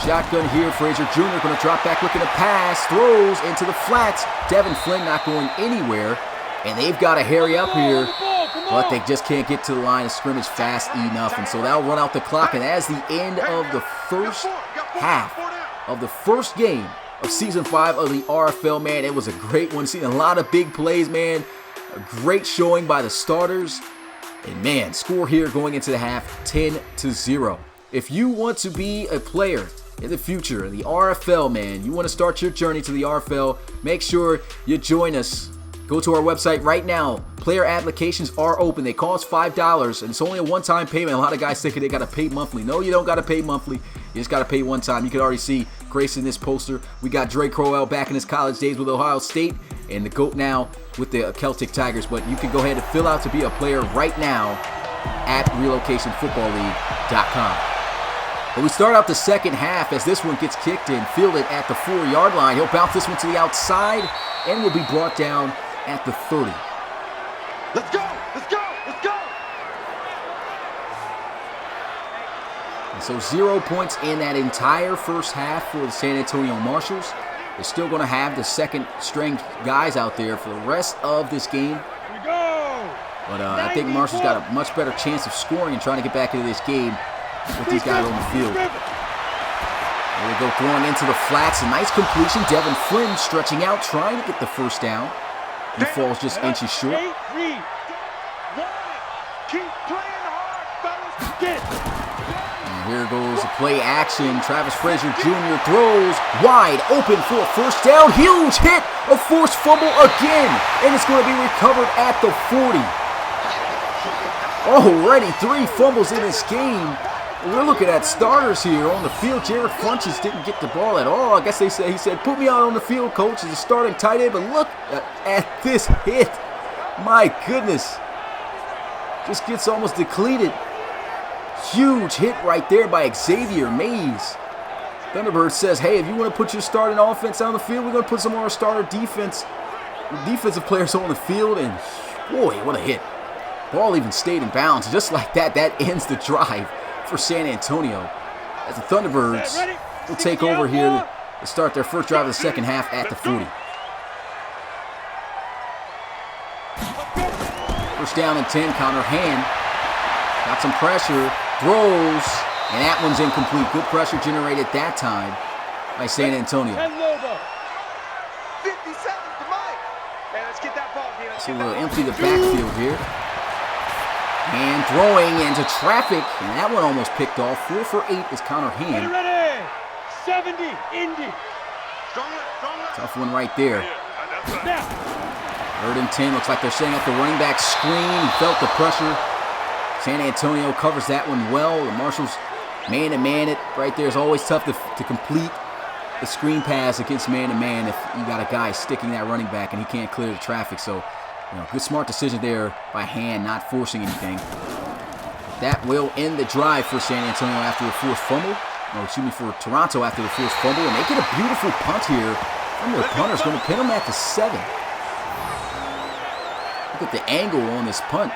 Shotgun here. Frazier Jr. going to drop back looking to pass. Throws into the flats. Devin Flynn not going anywhere. And they've got to hurry up here. But they just can't get to the line of scrimmage fast enough. And so that'll run out the clock. And as the end of the first half of the first game of Season 5 of the RFL, man, it was a great one. Seeing a lot of big plays, man. A great showing by the starters. And man, score here going into the half, 10-0. If you want to be a player in the future in the RFL, man, you want to start your journey to the RFL, make sure you join us. Go to our website right now. Player applications are open. They cost $5, and it's only a one-time payment. A lot of guys think they got to pay monthly. No, you don't got to pay monthly. You just got to pay one time. You can already see Grace in this poster. We got Dre Crowell back in his college days with Ohio State, and the GOAT now with the Celtic Tigers. But you can go ahead and fill out to be a player right now at relocationfootballleague.com. But we start out the second half as this one gets kicked and fielded at the 4-yard line. He'll bounce this one to the outside and will be brought down at the 30. Let's go! Let's go! Let's go! And so 0 points in that entire first half for the San Antonio Marshals. They're still going to have the second string guys out there for the rest of this game. Here we go! But I think Marshall's got a much better chance of scoring and trying to get back into this game with these guys on the field. There they go, throwing into the flats. A nice completion. Devin Flynn stretching out, trying to get the first down. He falls just inches short. Keep playing hard, fellas. Get it. And here goes the play action. Travis Frazier Jr. throws wide open for a first down. Huge hit. A forced fumble again. And it's going to be recovered at the 40. Already 3 fumbles in this game. We're looking at starters here on the field. Jared Funches didn't get the ball at all. I guess he said, put me out on the field, coach, as a starting tight end. But look at this hit. My goodness. Just gets almost depleted. Huge hit right there by Xavier Mays. Thunderbirds says, hey, if you want to put your starting offense on the field, we're going to put some more starter defensive players on the field. And boy, what a hit. Ball even stayed in bounds. Just like that, that ends the drive for San Antonio, as the Thunderbirds will take over here to start their first drive of the second half at the 40. First down and 10, Connor Hand got some pressure, throws, and that one's incomplete. Good pressure generated that time by San Antonio. 50 seconds to Mike. Hey, let's get that ball here. So we'll empty the backfield here. And throwing into traffic, and that one almost picked off. 4 for 8 is Connor Hand. Ready. 70, Indy. Tough one right there. Now. 3rd and 10, looks like they're setting up the running back screen. He felt the pressure. San Antonio covers that one well. The Marshals man-to-man it right there. It's always tough to complete the screen pass against man-to-man if you got a guy sticking that running back and he can't clear the traffic. So, good smart decision there by Hand, not forcing anything. That will end the drive for San Antonio after the forced fumble. For Toronto after the forced fumble. And they get a beautiful punt here from their punter's going to pin them at the 7. Look at the angle on this punt.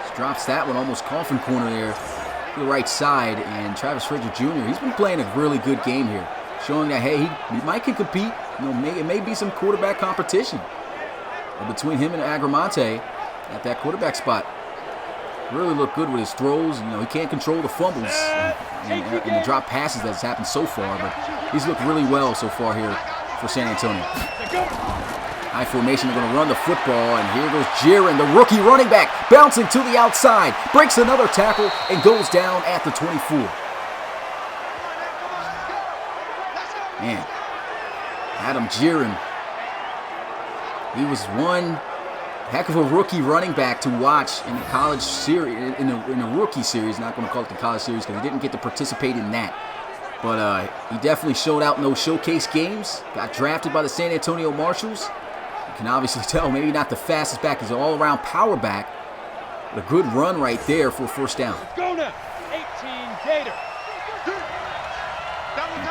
Just drops that one almost coffin corner there to the right side. And Travis Frazier Jr., he's been playing a really good game here, showing that, hey, he might can compete. It may be some quarterback competition between him and Agramonte at that quarterback spot. Really looked good with his throws. He can't control the fumbles and the drop passes that's happened so far, but he's looked really well so far here for San Antonio. High formation, they're going to run the football, and here goes Jiren, the rookie running back, bouncing to the outside, breaks another tackle, and goes down at the 24. Man, Adam Jiren, he was one heck of a rookie running back to watch in the college series, in the rookie series. Not going to call it the college series because he didn't get to participate in that. But he definitely showed out in those showcase games. Got drafted by the San Antonio Marshals. You can obviously tell, maybe not the fastest back. He's an all-around power back. But a good run right there for a first down. Let's go now. 18 Gator.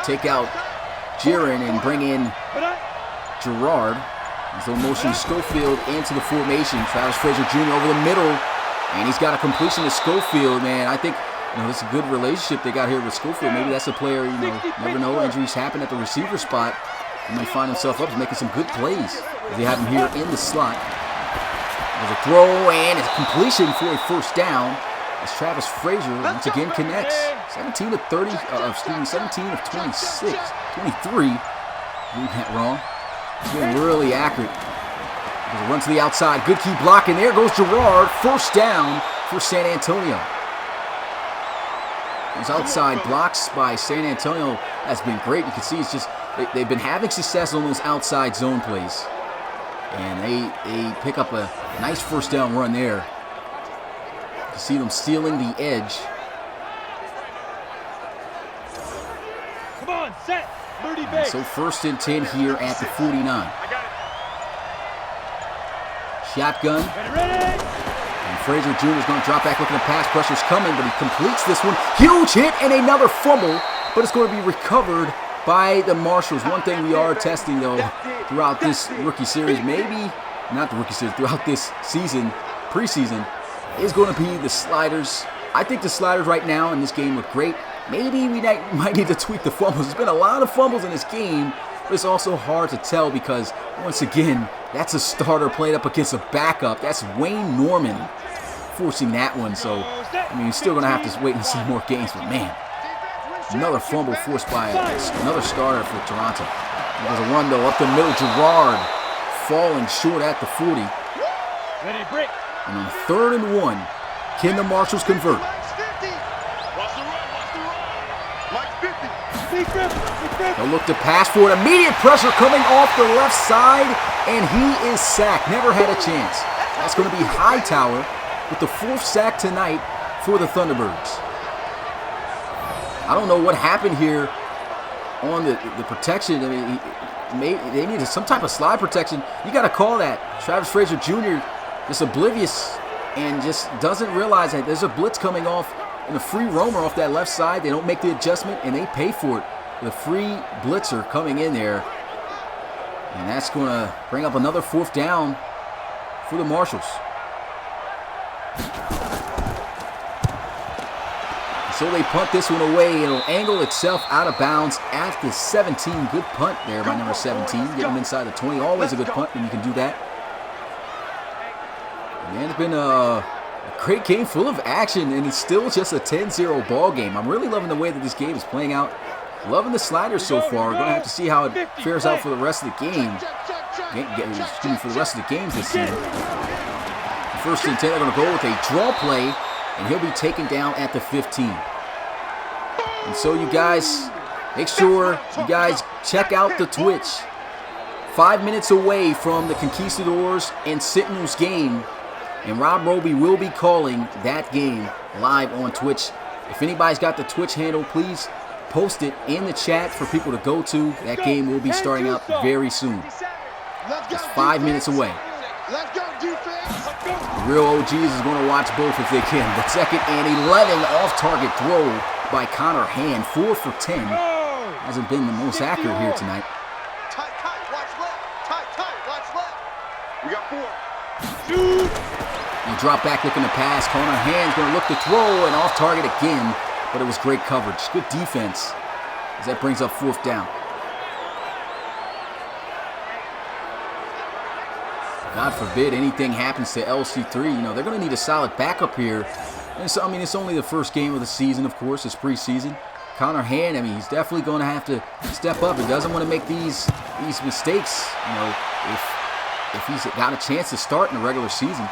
Take out Jiren and bring in Gerard. He's in motion Schofield into the formation. Travis Frazier Jr. over the middle. And he's got a completion to Schofield, man. I think it's a good relationship they got here with Schofield. Maybe that's a player, never know. Injuries happen at the receiver spot. He might find himself up making some good plays. They have him here in the slot. There's a throw and a completion for a first down as Travis Frazier once again connects. 17 of 30, 17 of 26, 23. Reading that wrong. He's getting really accurate. There's a run to the outside. Good key block, and there goes Gerard. First down for San Antonio. Those outside blocks by San Antonio has been great. You can see it's just they've been having success on those outside zone plays. And they pick up a nice first down run there. You see them stealing the edge. Come on, set. 30 And base. so 1st and 10 here at the 49. Shotgun. Ready. And Frazier Jr. is going to drop back looking to pass. Pressure's coming, but he completes this one. Huge hit and another fumble, but it's going to be recovered by the Marshals. One thing we are testing, though, throughout this rookie series, maybe not the rookie series, throughout this season, preseason, is going to be the sliders. I think the sliders right now in this game look great. Maybe we might need to tweak the fumbles. There's been a lot of fumbles in this game, but it's also hard to tell because, once again, that's a starter played up against a backup. That's Wayne Norman forcing that one. So, you're still going to have to wait and see more games, but man, another fumble forced by another starter for Toronto. There's a run, though, up the middle. Gerard falling short at the 40. Ready, break. And on 3rd and 1, can the Marshals convert? They'll look to pass for it. Immediate pressure coming off the left side, and he is sacked. Never had a chance. That's going to be Hightower with the 4th sack tonight for the Thunderbirds. I don't know what happened here on the protection. I mean, they needed some type of slide protection. You got to call that. Travis Frazier Jr. just oblivious and just doesn't realize that there's a blitz coming off and a free roamer off that left side. They don't make the adjustment, and they pay for it. The free blitzer coming in there. And that's going to bring up another 4th down for the Marshals. So they punt this one away. It'll angle itself out of bounds at the 17. Good punt there by number 17. Get him inside the 20. Always a good punt when you can do that. And it's been a great game full of action, and it's still just a 10-0 ball game. I'm really loving the way that this game is playing out. Loving the sliders so far. We're going to have to see how it fares out for the rest of the game. For the rest of the games this season. 1st and 10, they're going to go with a draw play, and he'll be taken down at the 15. And so you guys, make sure you guys check out the Twitch. 5 minutes away from the Conquistadors and Sentinels game. And Rob Roby will be calling that game live on Twitch. If anybody's got the Twitch handle, please post it in the chat for people to go to. That game will be starting up very soon. Just 5 minutes away. The real OGs is going to watch both if they can. The 2nd and 11 off-target throw by Connor Hand. 4 for 10. Hasn't been the most accurate here tonight. Tight, watch left. Watch left. We got 4. And drop back looking to pass. Connor Hand's going to look to throw and off target again, but it was great coverage. Good defense as that brings up 4th down. God forbid anything happens to LC3. They're going to need a solid backup here. And so, it's only the first game of the season, of course. It's preseason. Connor Hand, he's definitely going to have to step up. He doesn't want to make these mistakes, if he's got a chance to start in the regular season.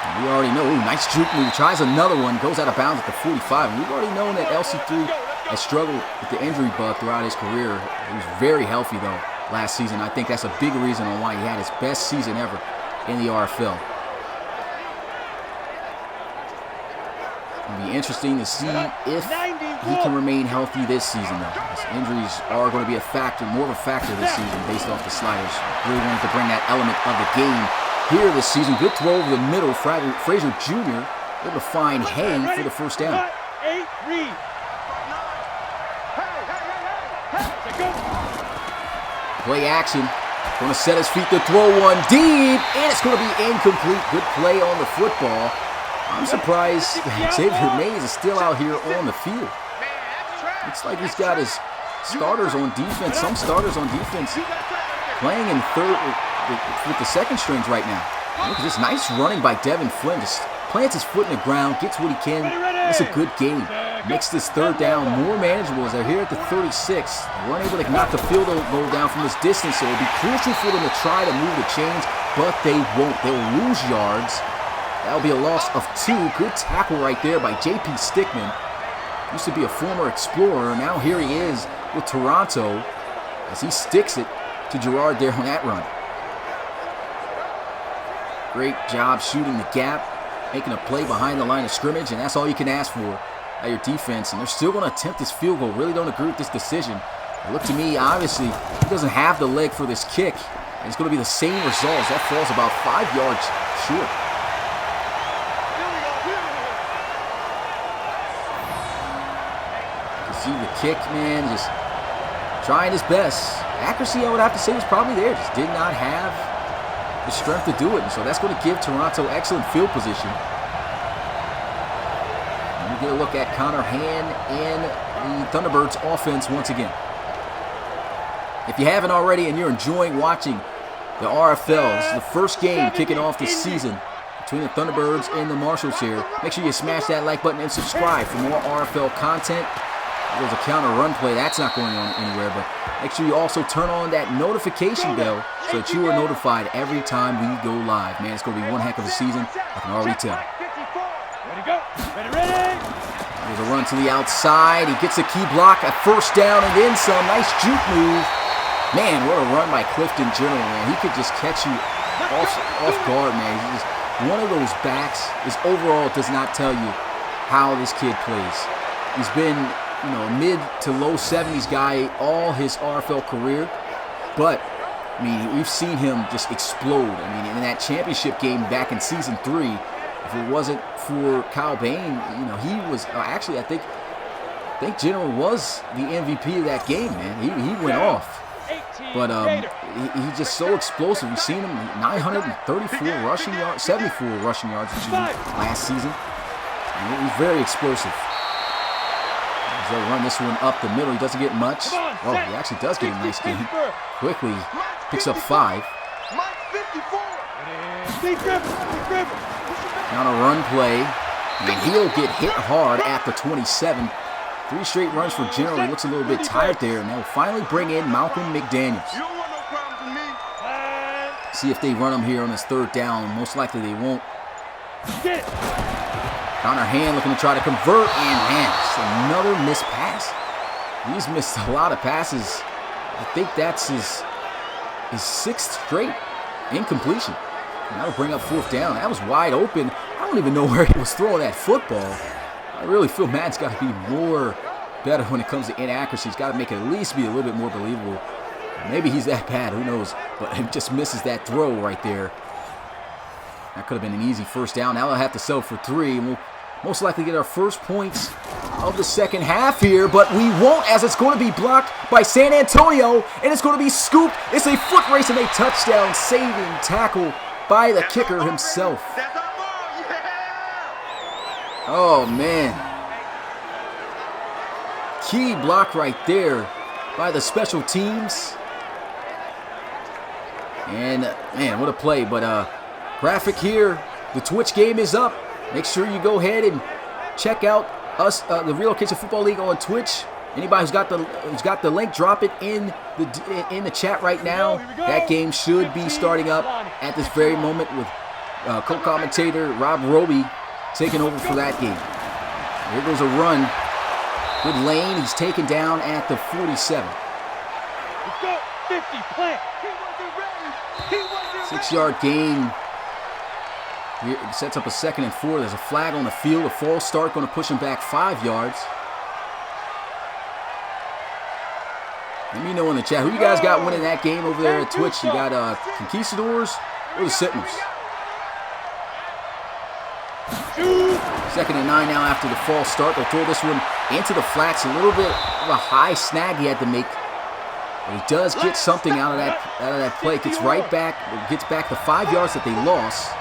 And we already know, nice juke move, tries another one, goes out of bounds at the 45. And we've already known that LC3 has struggled with the injury bug throughout his career. He was very healthy, though, last season. I think that's a big reason on why he had his best season ever in the RFL. It'll be interesting to see if he can remain healthy this season, though. His injuries are going to be a factor, more of a factor this season based off the sliders. Really wanted to bring that element of the game here this season. Good throw over the middle. Frazier Jr. able to find Hay for the first down. Play action. Going to set his feet to throw one deep, and it's going to be incomplete. Good play on the football. I'm surprised Xavier Mays is still out here on the field. Looks like he's got his starters on defense, some starters on defense playing in third with the second strings right now. Look at this nice running by Devin Flynn. Just plants his foot in the ground, gets what he can. It's a good game. Makes this third down more manageable as they're here at the 36. They weren't able to knock the field goal down from this distance, so it'll be crucial for them to try to move the chains, but they won't. They'll lose yards. That'll be a loss of 2. Good tackle right there by J.P. Stickman. Used to be a former Explorer. Now here he is with Toronto as he sticks it to Gerard there on that run. Great job shooting the gap, making a play behind the line of scrimmage, and that's all you can ask for at your defense. And they're still going to attempt this field goal. Really don't agree with this decision. It looked to me, obviously, he doesn't have the leg for this kick. And it's going to be the same result. That falls about 5 yards short. See the kick, man, just trying his best. Accuracy, I would have to say, was probably there. Just did not have the strength to do it. And so that's going to give Toronto excellent field position. And we get a look at Connor Hand and the Thunderbirds offense once again. If you haven't already and you're enjoying watching the RFL, this is the first game kicking off this season between the Thunderbirds and the Marshalls here. Make sure you smash that like button and subscribe for more RFL content. There's a counter run play. That's not going on anywhere, but make sure you also turn on that notification bell so that you are notified every time we go live. Man, it's going to be one heck of a season. I can already tell. Ready, go. Ready. There's a run to the outside. He gets a key block, a first down, and then some. Nice juke move. Man, what a run by Clifton General, man. He could just catch you off guard, man. He's just one of those backs. His overall does not tell you how this kid plays. He's been, you know, a mid to low 70s guy all his RFL career, but I mean, we've seen him just explode. I mean, in that championship game back in season 3, if it wasn't for Kyle Bain, you know, he was actually, I think General was the MVP of that game, man. He went off, but he's just so explosive. We've seen him 934 rushing yards, 74 rushing yards last season. And he's very explosive. They'll run this one up the middle. He doesn't get much. Oh, he actually does get a nice gain. Quickly picks up 5. On a run play, and he'll get hit hard at the 27. 3 straight runs for General. He looks a little bit tired there, and they'll finally bring in Malcolm McDaniels. See if they run him here on his third down. Most likely they won't. Connor Hand looking to try to convert, and man, just another missed pass. He's missed a lot of passes. I think that's his 6th straight incompletion. And that'll bring up 4th down. That was wide open. I don't even know where he was throwing that football. I really feel Matt's got to be better when it comes to inaccuracy. He's got to make it at least be a little bit more believable. Maybe he's that bad, who knows. But he just misses that throw right there. That could have been an easy first down. Now they'll have to settle for 3. And we'll most likely get our first points of the second half here, but we won't, as it's going to be blocked by San Antonio, and it's going to be scooped. It's a foot race and a touchdown, saving tackle by the kicker himself. Oh, man. Key block right there by the special teams. And, man, what a play. But graphic here, the Twitch game is up. Make sure you go ahead and check out us, the Relocation Football League on Twitch. Anybody who's got the link, drop it in the chat right now. That game should be starting up at this very moment with co-commentator Rob Roby taking over for that game. Here goes a run. Good lane. He's taken down at the 47. Let's go. 50, plant. He wasn't ready. 6-yard gain. He sets up a 2nd and 4. There's a flag on the field. A false start going to push him back 5 yards. Let me know in the chat who you guys got winning that game over there at Twitch. You got Conquistadors or the Sentinels? 2nd and 9 now after the false start. They'll throw this one into the flats. A little bit of a high snag he had to make. But he does get something out of that play. Gets right back. Gets back the 5 yards that they lost.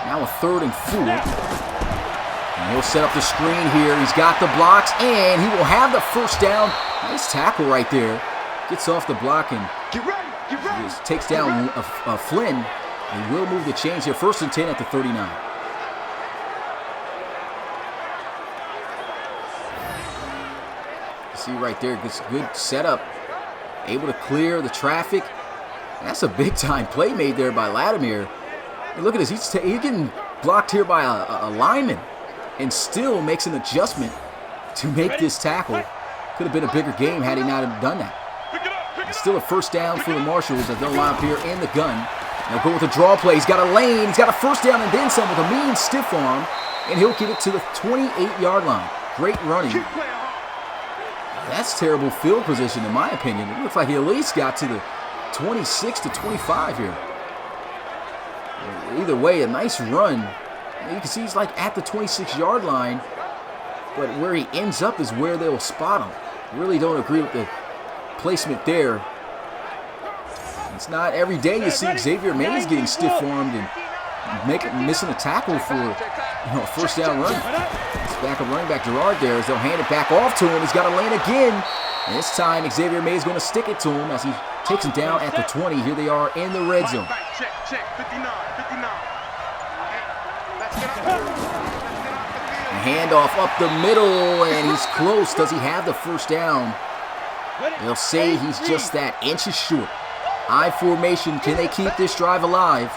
Now a 3rd and 4. And he'll set up the screen here. He's got the blocks, and he will have the first down. Nice tackle right there. Gets off the block and just takes down Flynn. He will move the chains here. 1st and 10 at the 39. See right there, gets good setup. Able to clear the traffic. That's a big-time play made there by Latimer. And look at this. He's getting blocked here by a lineman and still makes an adjustment to make this tackle. Could have been a bigger game had he not have done that. It's still a 1st down for the Marshals as they'll line up here in the gun. They'll go with a draw play. He's got a lane. He's got a 1st down and then some with a mean stiff arm. And he'll get it to the 28-yard line. Great running. That's terrible field position in my opinion. It looks like he at least got to the 26 to 25 here. Either way, a nice run. You can see he's like at the 26-yard line, but where he ends up is where they'll spot him. Really don't agree with the placement there. It's not every day you see Xavier Mays getting stiff-armed and missing a tackle for a 1st down run. It's back of running back Gerard there as they'll hand it back off to him. He's got a lane again. And this time Xavier Mays is going to stick it to him as he takes him down at the 20. Here they are in the red zone. A handoff up the middle, and he's close. Does he have the 1st down? They'll say he's just that, inches short. I formation. Can they keep this drive alive?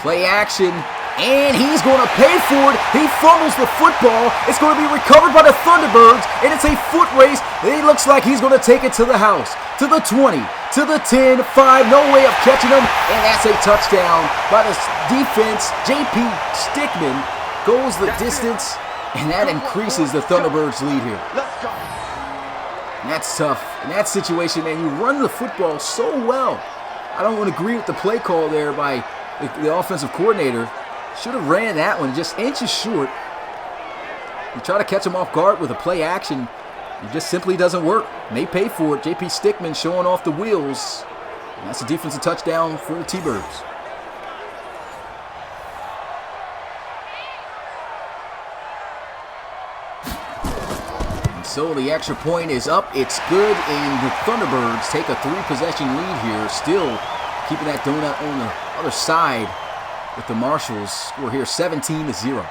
Play action, and he's going to pay for it. He fumbles the football. It's going to be recovered by the Thunderbirds, and it's a foot race. It looks like he's going to take it to the house, to the 20, to the 10, 5. No way of catching him, and that's a touchdown by the defense. J.P. Stickman goes the distance, and that increases the Thunderbirds' lead here. And that's tough. In that situation, man, you run the football so well. I don't agree with the play call there by the offensive coordinator. Should have ran that one just inches short. You try to catch him off guard with a play action. It just simply doesn't work. And they pay for it. J.P. Stickman showing off the wheels. And that's a defensive touchdown for the T-Birds. So the extra point is up. It's good, and the Thunderbirds take a 3-possession lead here. Still keeping that donut on the other side with the Marshals. Score here 17-0.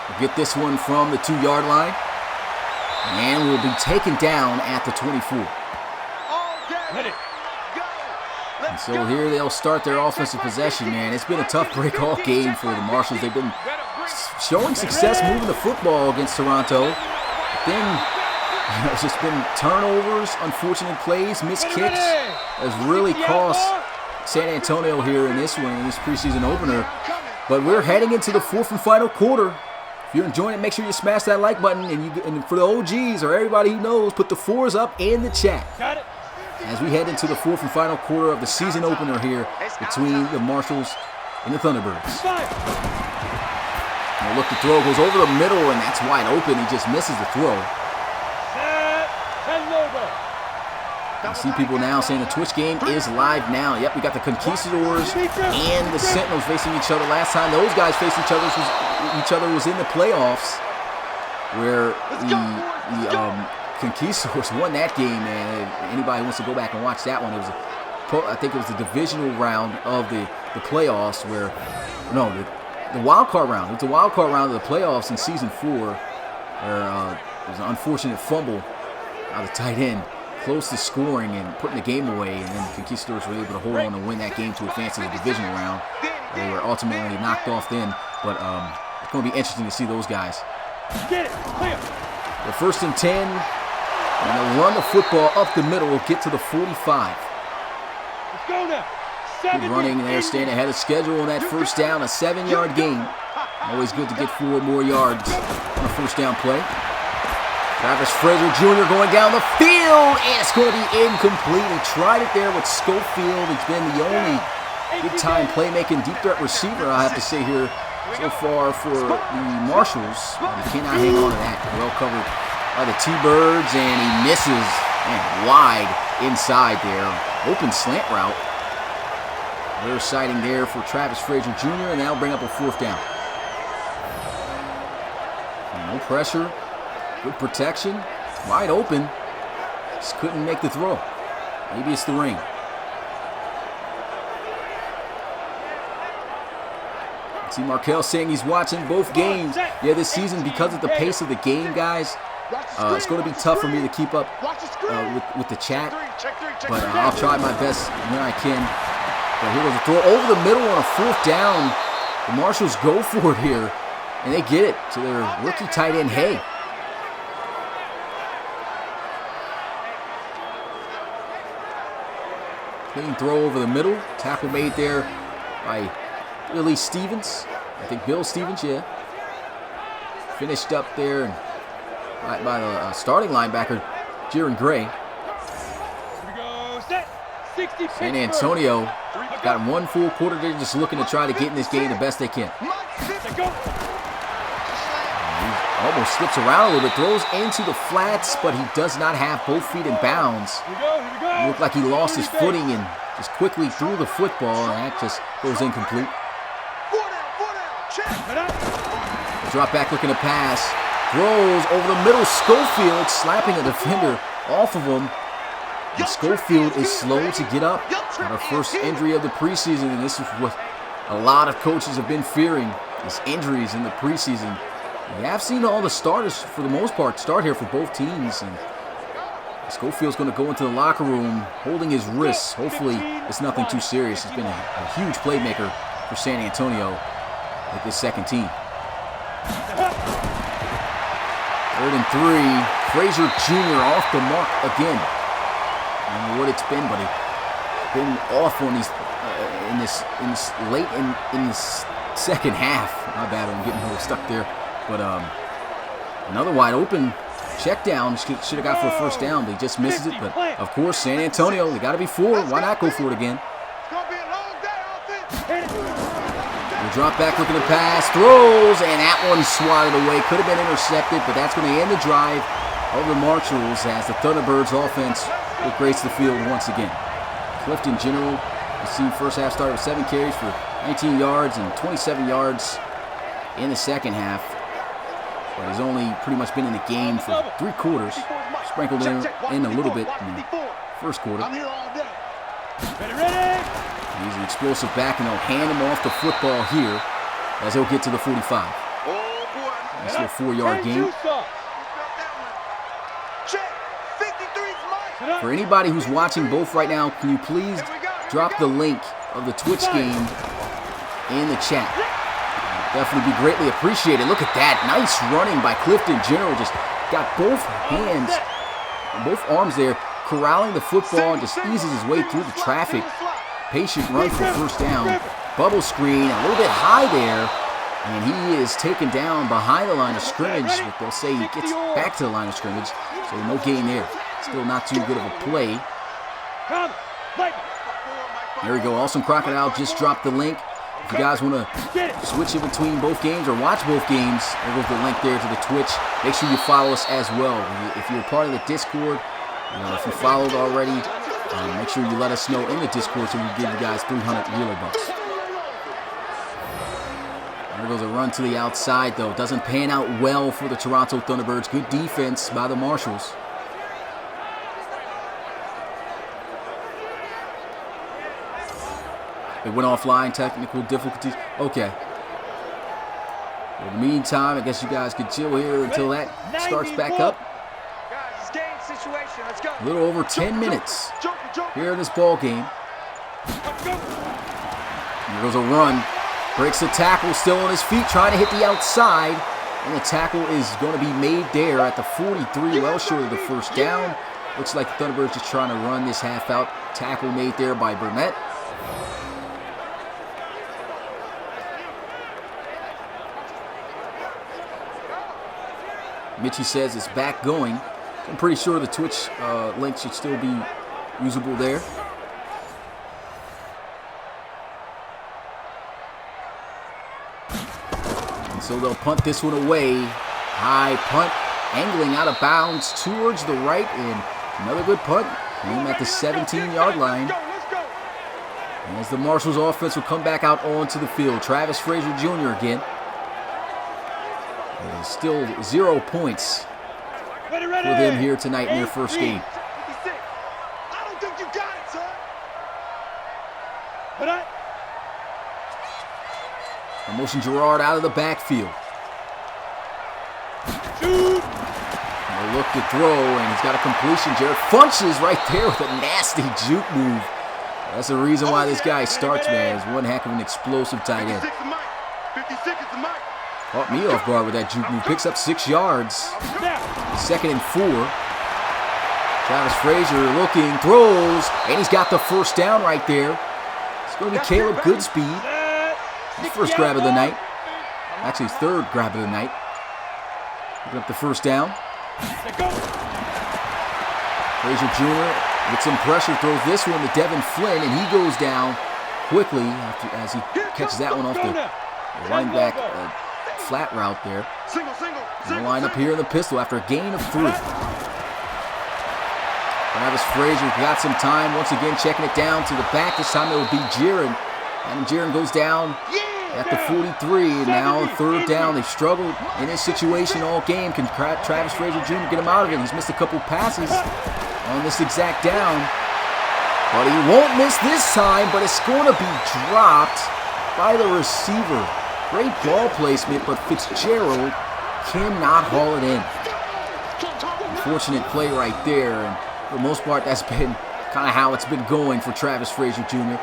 We'll get this one from the 2-yard line. And will be taken down at the 24. And so here they'll start their offensive possession, man. It's been a tough break-all game for the Marshals. They've been showing success moving the football against Toronto. But then it's just been turnovers, unfortunate plays, missed kicks. Has really cost San Antonio here in this one, in this preseason opener. But we're heading into the 4th and final quarter. If you're enjoying it, make sure you smash that like button. And for the OGs or everybody who knows, put the 4s up in the chat. As we head into the 4th and final quarter of the season opener here between the Marshals and the Thunderbirds. Look, the throw goes over the middle, and that's wide open. He just misses the throw. I see people now saying the Twitch game is live now. Yep, we got the Conquistadors and the Sentinels facing each other. Last time those guys faced each other was in the playoffs, where the Conquistadors won that game. Man, anybody who wants to go back and watch that one, I think it was the divisional round of the playoffs, the wild card round. It was the wild card round of the playoffs in season 4, where there was an unfortunate fumble out of the tight end, close to scoring and putting the game away, and then the Conquistadors were able to hold on and win that game to advance to the divisional round. They were ultimately knocked off then, but it's going to be interesting to see those guys. The 1st and 10, and they'll run the football up the middle, get to the 45. Let's go now. Good running there, staying ahead of schedule on that 1st down, a 7-yard gain. Always good to get 4 more yards on a first down play. Travis Frazier Jr. going down the field, and it's going to be incomplete. He tried it there with Schofield. It's been the only big-time playmaking deep threat receiver, I have to say here, so far for the Marshalls. He cannot hang on to that. Well covered by the T-Birds, and he misses. Man, wide inside there. Open slant route. They're sighting there for Travis Frazier Jr., and that'll bring up a 4th down. No pressure. Good protection. Wide open. Just couldn't make the throw. Maybe it's the ring. See Markel saying he's watching both games. Yeah, this season, because of the pace of the game, guys, it's going to be tough for me to keep up with the chat. But I'll try my best when I can. But here goes a throw over the middle on a 4th down. The Marshalls go for it here, and they get it to their rookie tight end, Hay. Clean throw over the middle. Tackle made there by Billy Stevens. I think Bill Stevens, yeah. Finished up there and by the starting linebacker, Jaron Gray. San Antonio got 1 full quarter. They're just looking to try to get in this game the best they can. He almost slips around a little bit, throws into the flats, but he does not have both feet in bounds. It looked like he lost his footing and just quickly threw the football, and that just goes incomplete. Drop back looking to pass. Throws over the middle. Schofield slapping a defender off of him. And Schofield is slow to get up. Our first injury of the preseason, and this is what a lot of coaches have been fearing, is injuries in the preseason. We have seen all the starters, for the most part, start here for both teams. And Schofield's going to go into the locker room holding his wrists. Hopefully it's nothing too serious. He's been a huge playmaker for San Antonio with this second team. 3rd and 3. Frazier Jr. off the mark again. I don't know what it's been, but he's been off on these late in this second half. My bad, I'm getting a little stuck there. But another wide open check down. Should have got for a first down, but he just misses it. But of course, San Antonio, they got to be 4. Why not go for it again? The drop back looking to pass, throws, and that one swatted away. Could have been intercepted, but that's going to end the drive of the Marshalls as the Thunderbirds offense will grace the field once again. Clifton General, you see first half started with 7 carries for 19 yards and 27 yards in the second half. But he's only pretty much been in the game for 3 quarters. Sprinkled in a little bit in the first quarter. He's an explosive back, and they'll hand him off the football here as he'll get to the 45. Nice little 4-yard gain. For anybody who's watching both right now, can you please drop the link of the Twitch game in the chat? Definitely be greatly appreciated. Look at that. Nice running by Clifton General. Just got both hands, both arms there, corralling the football and just eases his way through the traffic. Patient run for first down. Bubble screen, a little bit high there. And he is taken down behind the line of scrimmage. But they'll say he gets back to the line of scrimmage. So no gain there. Still not too good of a play. There we go. Awesome Crocodile just dropped the link. If you guys want to switch in between both games or watch both games, there goes the link there to the Twitch. Make sure you follow us as well. If you're part of the Discord, if you followed already, make sure you let us know in the Discord so we can give you guys 300 Wheeler bucks. There goes a run to the outside, though. Doesn't pan out well for the Toronto Thunderbirds. Good defense by the Marshalls. They went offline, technical difficulties. Okay. In the meantime, I guess you guys can chill here until that starts back up. A little over 10 minutes here in this ball game. There goes a run. Breaks the tackle, still on his feet, trying to hit the outside. And the tackle is going to be made there at the 43, well short of the first down. Looks like the Thunderbirds just trying to run this half out. Tackle made there by Burnett. Mitchie says it's back going. I'm pretty sure the Twitch link should still be usable there. And so they'll punt this one away. High punt, angling out of bounds towards the right, and another good punt. Aim at the 17-yard line. As the Marshals offense will come back out onto the field. Travis Frazier Jr. again. There's still 0 points for them here tonight in their first game. I don't think you got it, son. But Motion Gerard out of the backfield. shoot. A look to throw, and he's got a completion. Jared Funches right there with a nasty juke move. That's the reason why this guy starts, man. He's one heck of an explosive tight end. 56 is the mic. Caught me off guard with that juke move. Picks up 6 yards. 2nd and 4. Travis Frazier looking, throws, and he's got the first down right there. It's going to be Caleb Goodspeed. His first grab of the night. Actually, 3rd grab of the night. Picking up the first down. Frazier Jr. with some pressure throws this one to Devin Flynn, and he goes down quickly as he catches that one off the lineback flat route there. And the line up here in the pistol after a gain of 3. Travis Frazier got some time, once again checking it down to the back. This time it will be Jiren. And Jiren goes down at the 43, and now 3rd down. They've struggled in this situation all game. Can Travis Frazier Jr. get him out of it? He's missed a couple passes on this exact down, but he won't miss this time, but it's going to be dropped by the receiver. Great ball placement, but Fitzgerald cannot haul it in. Unfortunate play right there, and for the most part, that's been kind of how it's been going for Travis Frazier Jr.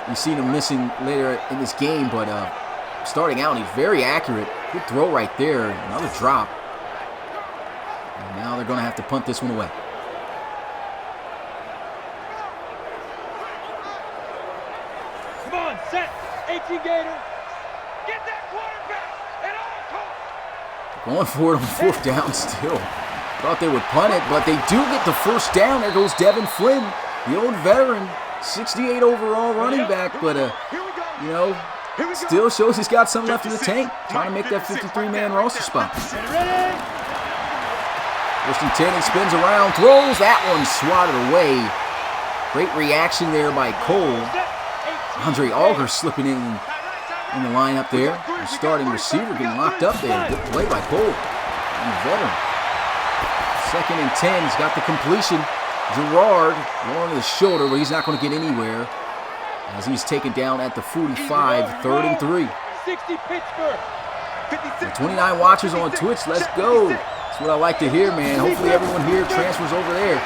You've seen him missing later in this game, but starting out, he's very accurate. Good throw right there. Another drop. And now they're going to have to punt this one away. Come on, set. 18 Gator. Get that quarterback at all costs. Going for it on 4th down still. Thought they would punt it, but they do get the first down. There goes Devin Flynn, the old veteran. 68 overall running back, but you know, still shows he's got some left in the tank. Trying to make that 53-man roster spot. 1st and 10, he spins around, throws that one, swatted away. Great reaction there by Cole. Andre Auger slipping in the lineup there. The starting receiver getting locked up there. Good play by Cole. And the veteran. 2nd and 10, he's got the completion. Gerard along his shoulder, but he's not going to get anywhere as he's taken down at the 45, 3rd and 3. 60 Pittsburgh. 29 watchers on Twitch, let's go. That's what I like to hear, man. Hopefully everyone here transfers over there.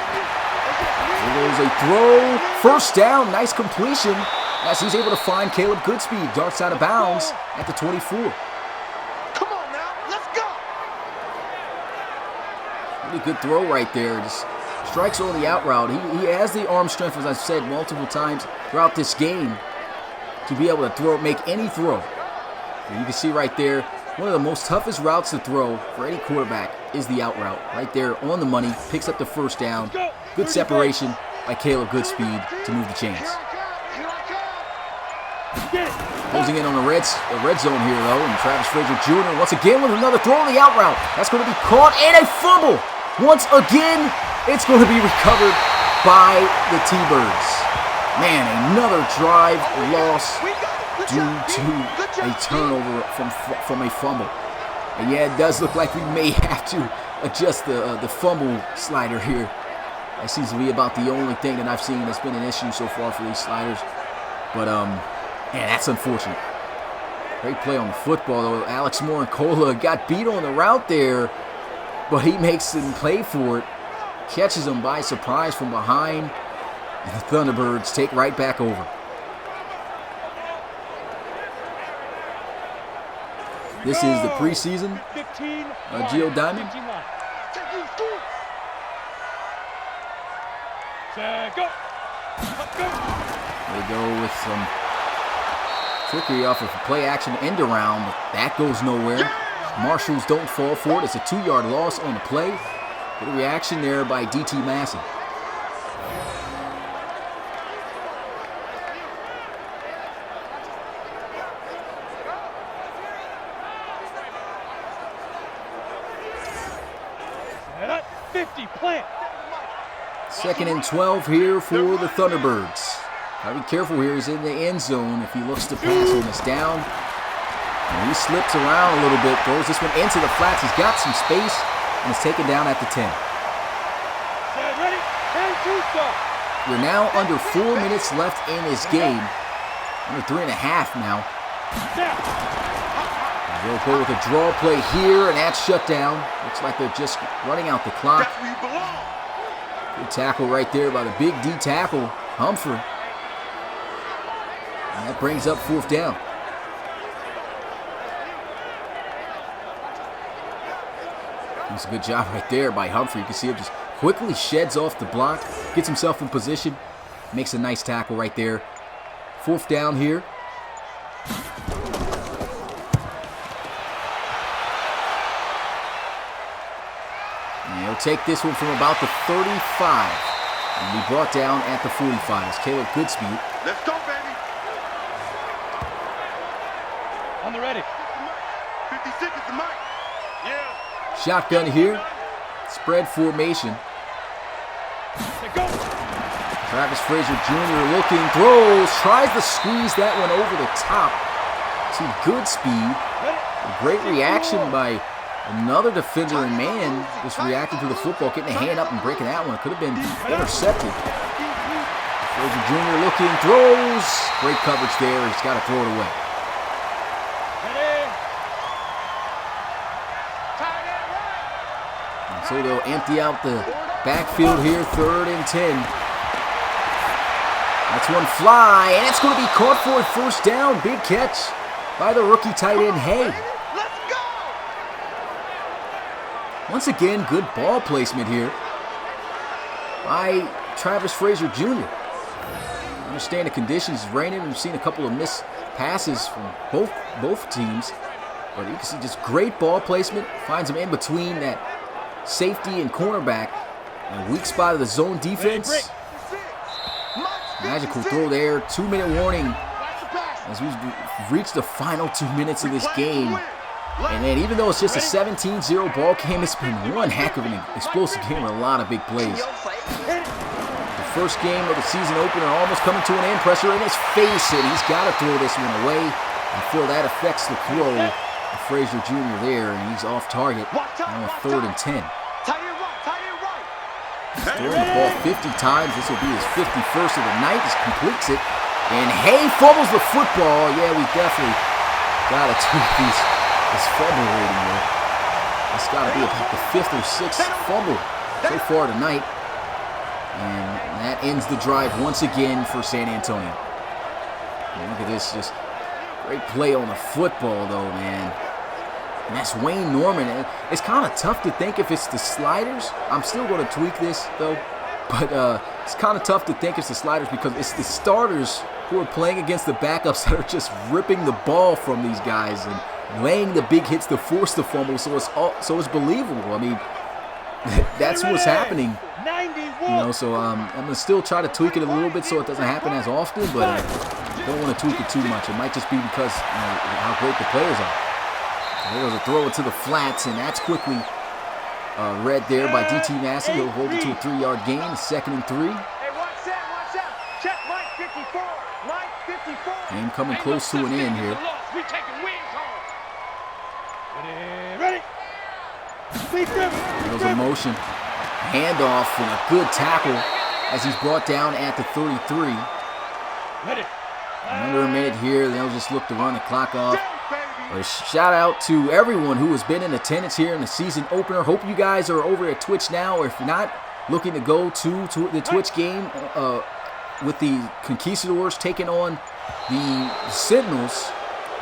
There goes a throw. 1st down, nice completion as he's able to find Caleb Goodspeed. Darts out of bounds at the 24. Come on now, let's go. Really good throw right there. Just strikes on the out route. He has the arm strength, as I've said multiple times throughout this game, to be able to make any throw. And you can see right there, one of the most toughest routes to throw for any quarterback is the out route. Right there on the money, picks up the 1st down. Good separation by Caleb Goodspeed to move the chains. Closing in on the red zone here, though, and Travis Frazier Jr. once again with another throw on the out route. That's going to be caught, and a fumble. Once again, it's going to be recovered by the T-Birds. Man, another drive loss due to a turnover from a fumble. And yeah, it does look like we may have to adjust the fumble slider here. That seems to be about the only thing that I've seen that's been an issue so far for these sliders. But, man, that's unfortunate. Great play on the football, though. Alex Morincola got beat on the route there, but he makes him play for it. Catches him by surprise from behind. And the Thunderbirds take right back over. This is the preseason Geo Diamond. They go with some trickery off of a play action end around, but that goes nowhere. Marshals don't fall for it. It's a 2-yard loss on the play. Good reaction there by DT Massey. Set 50, plant. 2nd and 12 here for the Thunderbirds. Gotta be careful here. He's in the end zone if he looks to pass on this down. And he slips around a little bit, throws this one into the flats. He's got some space and is taken down at the 10. Ready? And shoot, sir. We're now under 4 minutes left in this game. Under 3.5 now. They'll go with a draw play here, and that's shut down. Looks like they're just running out the clock. Good tackle right there by the big D tackle, Humphrey. And that brings up 4th down. That's a good job right there by Humphrey. You can see him just quickly sheds off the block, gets himself in position, makes a nice tackle right there. 4th down here. And he'll take this one from about the 35 and be brought down at the 45. It's Caleb Goodspeed. Let's go, baby. On the ready. 56 is the mic. Yeah. Shotgun here. Spread formation. Go. Travis Frazier Jr. looking, throws, tries to squeeze that one over the top to Goodspeed. A great reaction by another defender and man, just reacting to the football, getting a hand up and breaking that one. It could have been intercepted. Frazier Jr. looking, throws. Great coverage there. He's got to throw it away. And so they'll empty out the backfield here, 3rd and 10. That's one fly, and it's going to be caught for a 1st down. Big catch by the rookie tight end, Hay. Let's go. Once again, good ball placement here by Travis Frazier Jr. I understand the conditions is raining. We've seen a couple of missed passes from both teams, but you can see just great ball placement. Finds him in between that safety and cornerback. And weak spot of the zone defense. Magical throw there. 2-minute warning as we've reached the final 2 minutes of this game. And then even though it's just a 17-0 ball game, it's been one heck of an explosive game with a lot of big plays. The first game of the season opener almost coming to an end. Pressure in his face, and he's got to throw this one away. I feel that affects the throw of Frazier Jr. there, and he's off target on 3rd and 10. Throwing the ball 50 times. This will be his 51st of the night. Just completes it. And Hay fumbles the football. Yeah, we definitely got to tweak this fumble rating there. It's got to be about the 5th or 6th fumble so far tonight. And that ends the drive once again for San Antonio. And look at this. Just great play on the football, though, man. And that's Wayne Norman. It's kind of tough to think if it's the sliders. I'm still going to tweak this, though. But it's kind of tough to think it's the sliders because it's the starters who are playing against the backups that are just ripping the ball from these guys and laying the big hits to force the fumble. So it's believable. I mean, that's what's happening. You know, so I'm going to still try to tweak it a little bit so it doesn't happen as often. But I don't want to tweak it too much. It might just be because how great the players are. There's a throw it to the flats, and that's quickly read there by DT Massey. He'll hold it to a 3-yard gain. 2nd and 3. Hey, watch out. Check Mike 54. Mike 54. Game coming close to an end here. We taking wings home. Ready. There's a motion. Handoff and a good tackle as he's brought down at the 33. Under a minute here. They'll just look to run the clock off. A shout out to everyone who has been in attendance here in the season opener. Hope you guys are over at Twitch now, or if not, looking to go to the Twitch game with the Conquistadors taking on the Sentinels.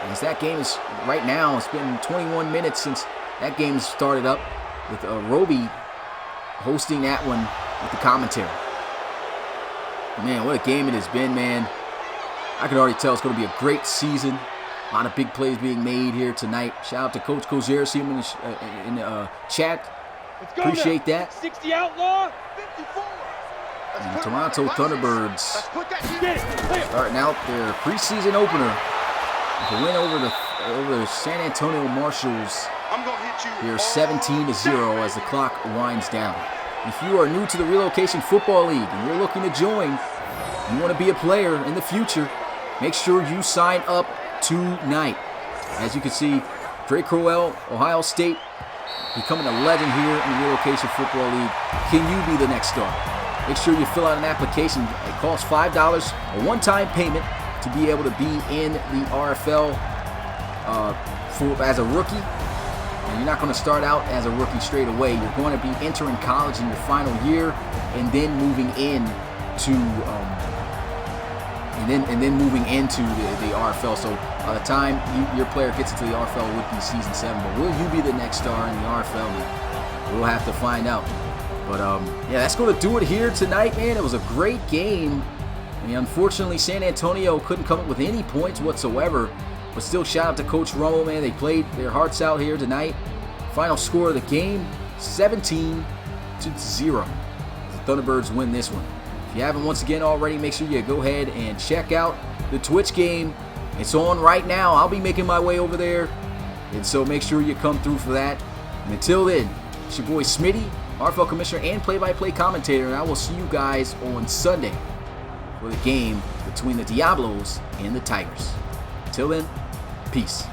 As that game is right now, it's been 21 minutes since that game started up with Roby hosting that one with the commentary. Man, what a game it has been, man. I can already tell it's going to be a great season. A lot of big plays being made here tonight. Shout out to Coach Cozier. See him in the chat. Appreciate that. 60 outlaw. 54. And the Toronto Thunderbirds starting out their preseason opener with a win over the San Antonio Marshals. Here 17-0 as the clock winds down. If you are new to the Relocation Football League and you're looking to join, you want to be a player in the future, make sure you sign up tonight. As you can see, Drake Crowell, Ohio State, becoming a legend here in the Relocation Football League. Can you be the next star? Make sure you fill out an application. It costs $5, a one-time payment to be able to be in the RFL as a rookie. And you're not going to start out as a rookie straight away. You're going to be entering college in your final year, and then moving into moving into the RFL. So by the time your player gets into the RFL, it would be season 7. But will you be the next star in the RFL? We'll have to find out. But yeah, that's going to do it here tonight, man. It was a great game. I mean, unfortunately, San Antonio couldn't come up with any points whatsoever. But still, shout out to Coach Rummel, man. They played their hearts out here tonight. Final score of the game, 17-0. The Thunderbirds win this one. If you haven't once again already, make sure you go ahead and check out the Twitch game. It's on right now. I'll be making my way over there. And so make sure you come through for that. And until then, it's your boy Smitty, RFL Commissioner and play-by-play commentator. And I will see you guys on Sunday for the game between the Diablos and the Tigers. Until then, peace.